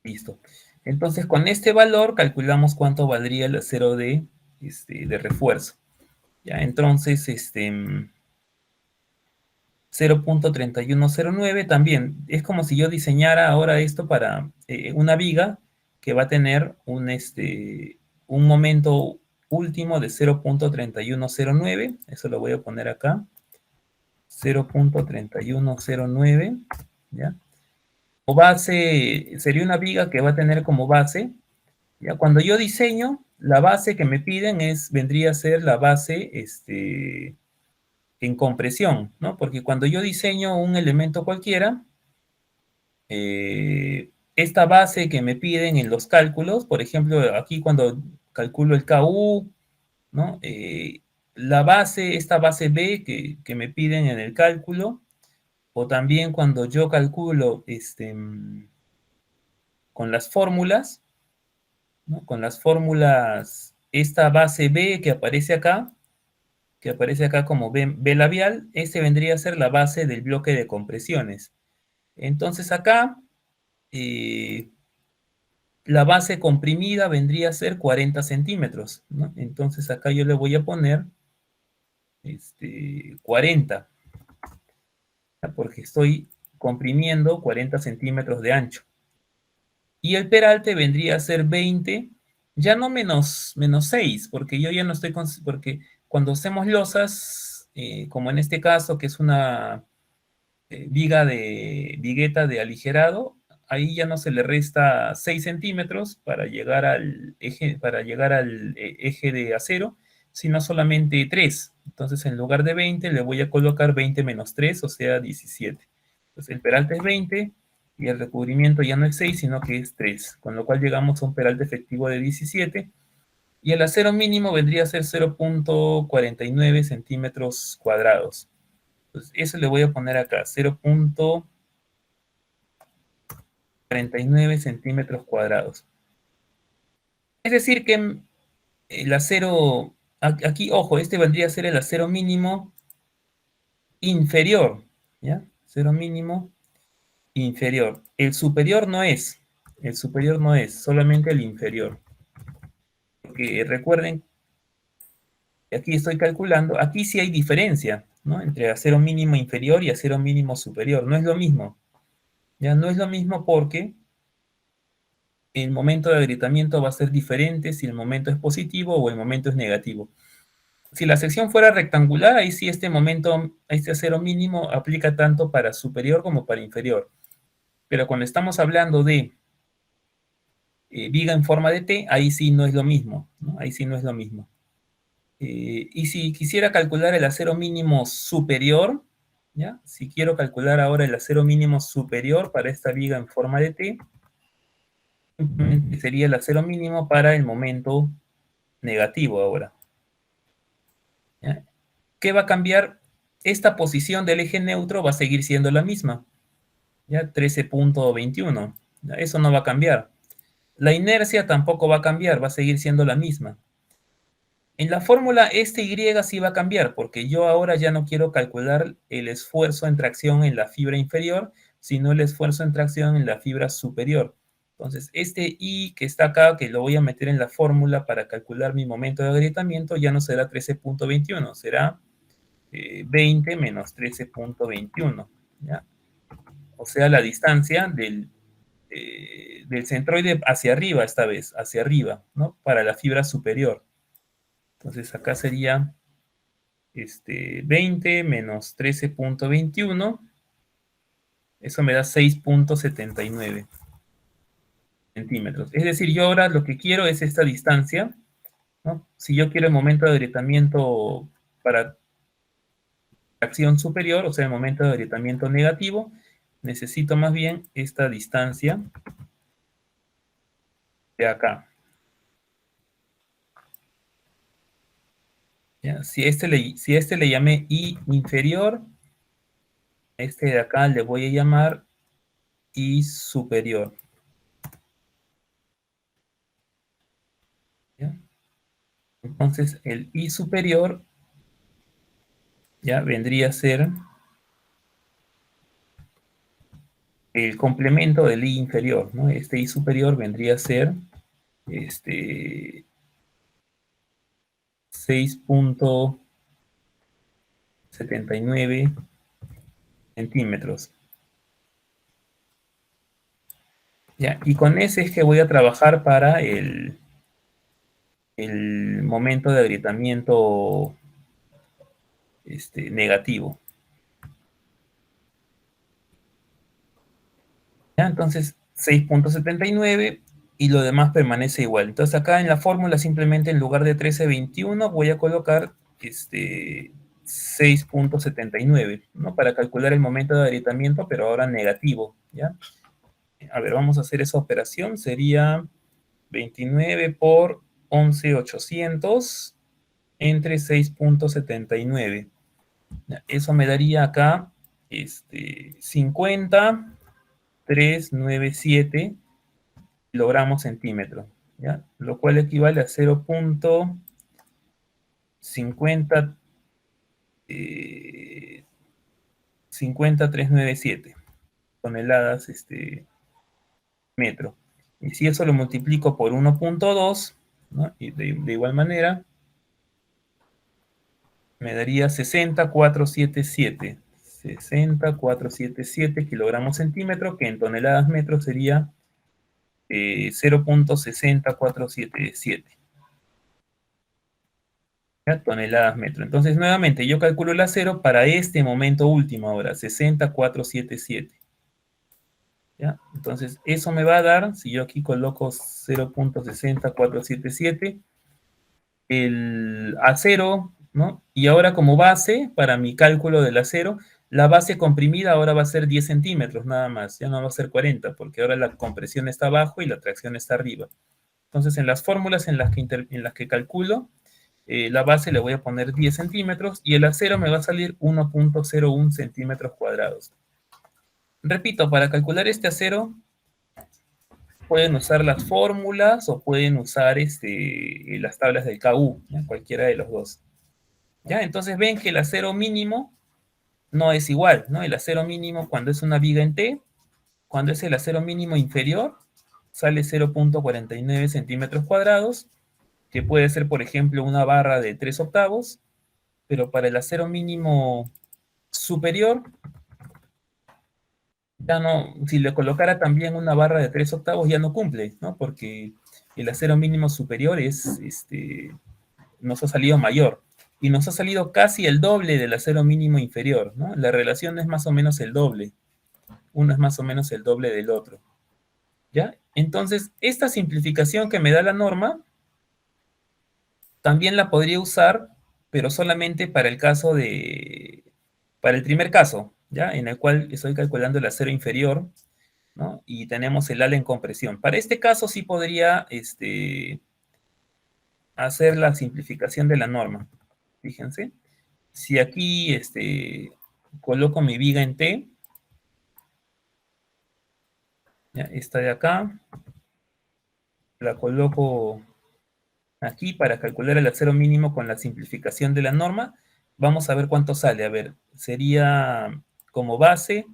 Listo. Entonces, con este valor calculamos cuánto valdría el acero de refuerzo. Ya, entonces, 0,3109 también. Es como si yo diseñara ahora esto para una viga que va a tener un momento último de 0,3109. Eso lo voy a poner acá. 0,3109. ¿Ya? O base, sería una viga que va a tener como base. ¿Ya? Cuando yo diseño, la base que me piden vendría a ser la base, en compresión, ¿no? Porque cuando yo diseño un elemento cualquiera, esta base que me piden en los cálculos, por ejemplo, aquí cuando calculo el KU, ¿no? La base, esta base B que me piden en el cálculo, o también cuando yo calculo con las fórmulas, ¿no? Con las fórmulas, esta base B que aparece acá, que aparece acá como B labial, este vendría a ser la base del bloque de compresiones. Entonces acá, la base comprimida vendría a ser 40 centímetros, ¿no? Entonces acá yo le voy a poner 40, porque estoy comprimiendo 40 centímetros de ancho. Y el peralte vendría a ser 20, ya no menos 6, porque yo ya no estoy, porque cuando hacemos losas, como en este caso, que es una vigueta de aligerado, ahí ya no se le resta 6 centímetros para llegar al eje de acero, sino solamente 3. Entonces, en lugar de 20, le voy a colocar 20 menos 3, o sea, 17. Entonces, el peralte es 20 y el recubrimiento ya no es 6, sino que es 3, con lo cual llegamos a un peralte efectivo de 17, y el acero mínimo vendría a ser 0.49 centímetros cuadrados. Entonces, eso le voy a poner acá, 0.49 centímetros cuadrados. Es decir que el acero, aquí, ojo, este vendría a ser el acero mínimo inferior, ¿ya? Acero mínimo inferior. El superior no es, solamente el inferior. Porque recuerden, aquí estoy calculando, aquí sí hay diferencia, ¿no? Entre acero mínimo inferior y acero mínimo superior. No es lo mismo, ¿ya? No es lo mismo porque el momento de agrietamiento va a ser diferente si el momento es positivo o el momento es negativo. Si la sección fuera rectangular, ahí sí este acero mínimo aplica tanto para superior como para inferior. Pero cuando estamos hablando de viga en forma de T, ahí sí no es lo mismo, ¿no? Ahí sí no es lo mismo. Y si quisiera calcular el acero mínimo superior, ¿ya? Si quiero calcular ahora el acero mínimo superior para esta viga en forma de T, sería el acero mínimo para el momento negativo ahora. ¿Ya? ¿Qué va a cambiar? Esta posición del eje neutro va a seguir siendo la misma, ¿ya? 13.21. Eso no va a cambiar. La inercia tampoco va a cambiar, va a seguir siendo la misma. En la fórmula este Y sí va a cambiar, porque yo ahora ya no quiero calcular el esfuerzo en tracción en la fibra inferior, sino el esfuerzo en tracción en la fibra superior. Entonces, este Y que está acá, que lo voy a meter en la fórmula para calcular mi momento de agrietamiento, ya no será 13.21, será 20 menos 13.21, ¿ya? O sea, la distancia del centroide hacia arriba esta vez, hacia arriba, ¿no? Para la fibra superior. Entonces acá sería 20 menos 13.21, eso me da 6.79 centímetros. Es decir, yo ahora lo que quiero es esta distancia, ¿no? Si yo quiero el momento de agrietamiento para acción superior, o sea, el momento de agrietamiento negativo, necesito más bien esta distancia de acá. ¿Ya? Si este le llamé I inferior, este de acá le voy a llamar I superior. ¿Ya? Entonces, el I superior ya vendría a ser el complemento del I inferior, ¿no? Este I superior vendría a ser 6.79 centímetros. ¿Ya? Y con ese es que voy a trabajar para el momento de agrietamiento negativo. ¿Ya? Entonces, 6.79 y lo demás permanece igual. Entonces, acá en la fórmula, simplemente en lugar de 13.21, voy a colocar 6.79, ¿no? Para calcular el momento de agrietamiento, pero ahora negativo, ¿ya? A ver, vamos a hacer esa operación. Sería 29 por 11.800 entre 6.79. Eso me daría acá 50,397 kilogramos centímetros, ¿ya? Lo cual equivale a 0.50 50,397 toneladas metro. Y si eso lo multiplico por 1,2, ¿no? Y de igual manera, me daría 60,477. 60,477 kilogramos centímetro, que en toneladas metro sería 0,60477 toneladas metro. Entonces, nuevamente, yo calculo el acero para este momento último ahora, 60,477. ¿Ya? Entonces, eso me va a dar, si yo aquí coloco 0,60477, el acero, ¿no? Y ahora como base, para mi cálculo del acero, la base comprimida ahora va a ser 10 centímetros nada más, ya no va a ser 40, porque ahora la compresión está abajo y la tracción está arriba. Entonces, en las fórmulas en las que calculo, la base le voy a poner 10 centímetros y el acero me va a salir 1,01 centímetros cuadrados. Repito, para calcular este acero, pueden usar las fórmulas o pueden usar las tablas del KU, ¿ya? Cualquiera de los dos. ¿Ya? Entonces ven que el acero mínimo no es igual, ¿no? El acero mínimo cuando es una viga en T, cuando es el acero mínimo inferior, sale 0,49 centímetros cuadrados, que puede ser, por ejemplo, una barra de 3 octavos, pero para el acero mínimo superior, ya no, si le colocara también una barra de 3 octavos, ya no cumple, ¿no? Porque el acero mínimo superior nos ha salido mayor. Y nos ha salido casi el doble del acero mínimo inferior, ¿no? La relación es más o menos el doble. Uno es más o menos el doble del otro. ¿Ya? Entonces, esta simplificación que me da la norma, también la podría usar, pero solamente para el caso para el primer caso, ¿ya? En el cual estoy calculando el acero inferior, ¿no? Y tenemos el ala en compresión. Para este caso sí podría hacer la simplificación de la norma. Fíjense. Si aquí coloco mi viga en T, ¿ya? Esta de acá, la coloco aquí para calcular el acero mínimo con la simplificación de la norma. Vamos a ver cuánto sale. A ver, sería como base.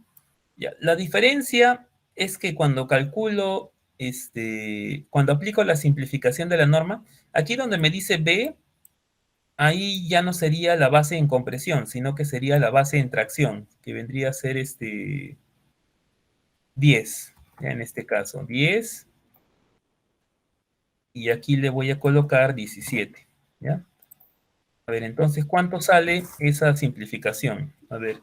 Ya. La diferencia es que cuando calculo, cuando aplico la simplificación de la norma, aquí donde me dice B, ahí ya no sería la base en compresión, sino que sería la base en tracción, que vendría a ser 10, ya en este caso, 10, y aquí le voy a colocar 17, ¿ya? A ver, entonces, ¿cuánto sale esa simplificación? A ver,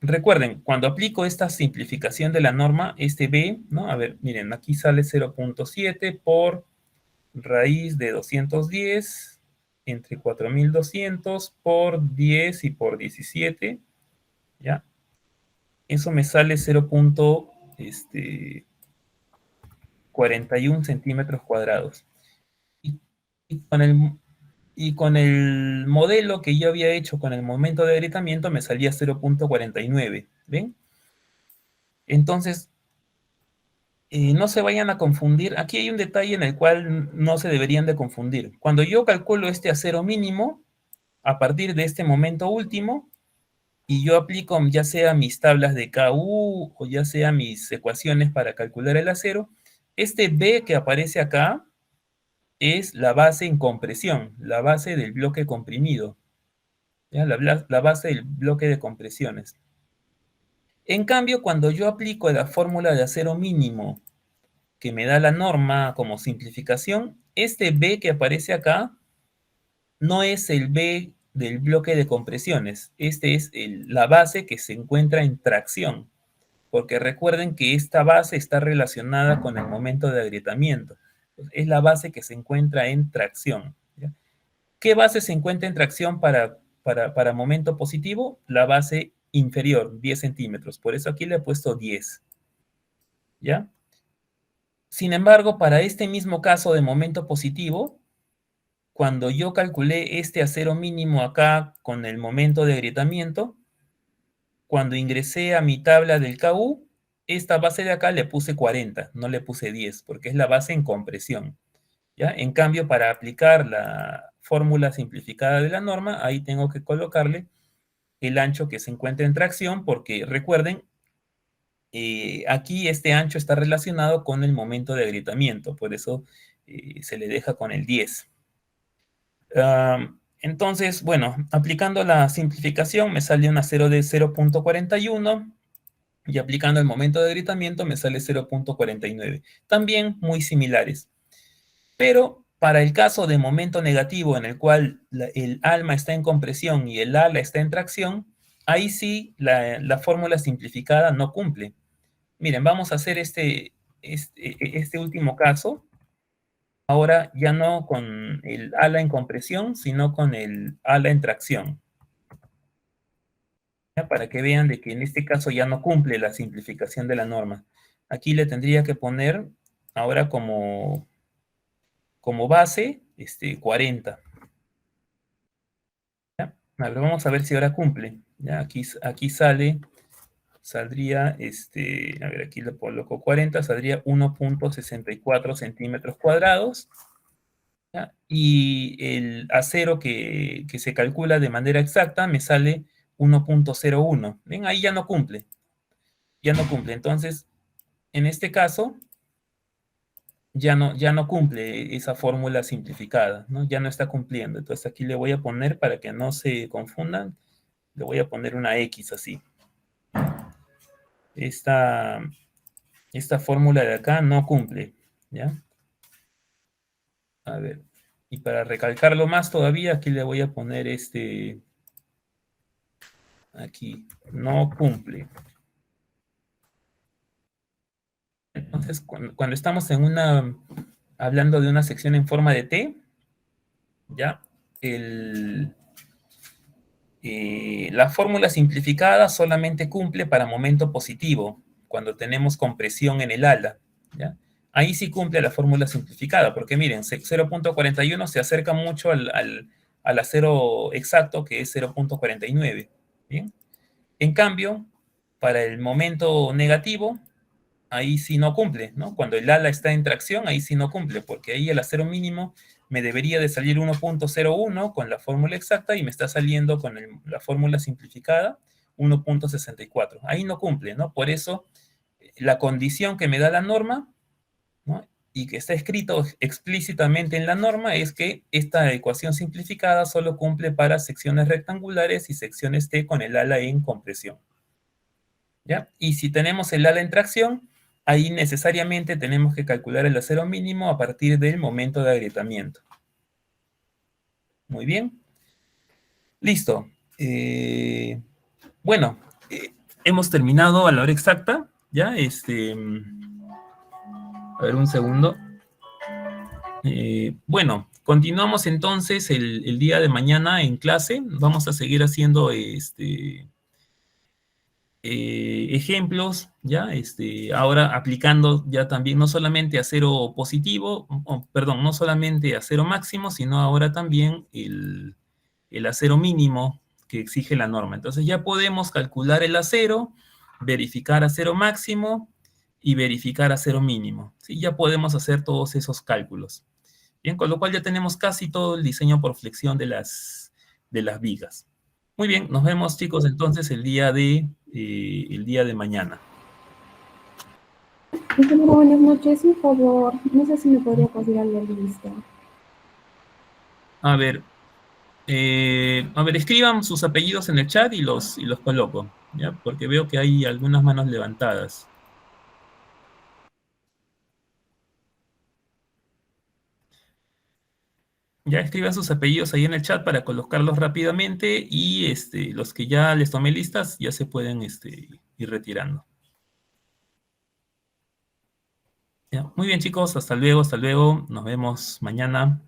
recuerden, cuando aplico esta simplificación de la norma, este B, ¿no? A ver, miren, aquí sale 0,7 por raíz de 210 entre 4.200 por 10 y por 17, ¿ya? Eso me sale 0,41 centímetros cuadrados. Y, y, con el modelo que yo había hecho con el momento de agrietamiento me salía 0,49, ¿ven? Entonces, no se vayan a confundir. Aquí hay un detalle en el cual no se deberían de confundir. Cuando yo calculo este acero mínimo, a partir de este momento último, y yo aplico ya sea mis tablas de KU o ya sea mis ecuaciones para calcular el acero, este B que aparece acá es la base en compresión, la base del bloque comprimido, ¿ya? La base del bloque de compresiones. En cambio, cuando yo aplico la fórmula de acero mínimo que me da la norma como simplificación, este B que aparece acá no es el B del bloque de compresiones, este es la base que se encuentra en tracción, porque recuerden que esta base está relacionada con el momento de agrietamiento. Es la base que se encuentra en tracción, ¿ya? ¿Qué base se encuentra en tracción para momento positivo? La base inferior, 10 centímetros. Por eso aquí le he puesto 10. ¿Ya? Sin embargo, para este mismo caso de momento positivo, cuando yo calculé este acero mínimo acá con el momento de agrietamiento, cuando ingresé a mi tabla del KU, esta base de acá le puse 40, no le puse 10, porque es la base en compresión. ¿Ya? En cambio, para aplicar la fórmula simplificada de la norma, ahí tengo que colocarle el ancho que se encuentra en tracción, porque recuerden, aquí este ancho está relacionado con el momento de agrietamiento, por eso se le deja con el 10. Entonces, bueno, aplicando la simplificación me sale una 0 de 0.41 y aplicando el momento de agrietamiento me sale 0.49. También muy similares. Pero para el caso de momento negativo en el cual el alma está en compresión y el ala está en tracción, ahí sí la fórmula simplificada no cumple. Miren, vamos a hacer este último caso, ahora ya no con el ala en compresión, sino con el ala en tracción. ¿Ya? Para que vean de que en este caso ya no cumple la simplificación de la norma. Aquí le tendría que poner ahora como base 40. ¿Ya? A ver, vamos a ver si ahora cumple. ¿Ya? Aquí saldría, a ver, aquí le coloco 40, saldría 1.64 centímetros cuadrados. ¿Ya? Y el acero que se calcula de manera exacta me sale 1.01. ¿Ven? Ahí ya no cumple. Ya no cumple. Entonces, en este caso, ya no cumple esa fórmula simplificada, ¿no? Ya no está cumpliendo. Entonces aquí le voy a poner, para que no se confundan, le voy a poner una X así. Esta fórmula de acá no cumple, ¿ya? A ver, y para recalcarlo más todavía, aquí le voy a poner aquí, no cumple. Entonces, cuando estamos hablando de una sección en forma de T, ¿ya? La fórmula simplificada solamente cumple para momento positivo, cuando tenemos compresión en el ala, ¿ya? Ahí sí cumple la fórmula simplificada, porque miren, 0.41 se acerca mucho al acero exacto, que es 0.49, ¿bien? En cambio, para el momento negativo, ahí sí no cumple, ¿no? Cuando el ala está en tracción, ahí sí no cumple, porque ahí el acero mínimo me debería de salir 1.01 con la fórmula exacta y me está saliendo con la fórmula simplificada 1.64. Ahí no cumple, ¿no? Por eso la condición que me da la norma, ¿no? Y que está escrito explícitamente en la norma es que esta ecuación simplificada solo cumple para secciones rectangulares y secciones T con el ala en compresión. ¿Ya? Y si tenemos el ala en tracción, ahí necesariamente tenemos que calcular el acero mínimo a partir del momento de agrietamiento. Muy bien. Listo. Bueno, hemos terminado a la hora exacta. ¿Ya? A ver, un segundo. Bueno, continuamos entonces el día de mañana en clase. Vamos a seguir haciendo ejemplos, ¿ya? Ahora aplicando ya también no solamente acero positivo, perdón, no solamente acero máximo, sino ahora también el acero mínimo que exige la norma. Entonces ya podemos calcular el acero, verificar acero máximo y verificar acero mínimo. ¿Sí? Ya podemos hacer todos esos cálculos. Bien, con lo cual ya tenemos casi todo el diseño por flexión de las vigas. Muy bien, nos vemos chicos entonces el día de mañana. Ingeniero, buenas noches, un favor, no sé si me podría pasar la lista. A ver, escriban sus apellidos en el chat y los coloco, ¿ya? Porque veo que hay algunas manos levantadas. Ya escriban sus apellidos ahí en el chat para colocarlos rápidamente y los que ya les tomé listas ya se pueden ir retirando. ¿Ya? Muy bien chicos, hasta luego, nos vemos mañana.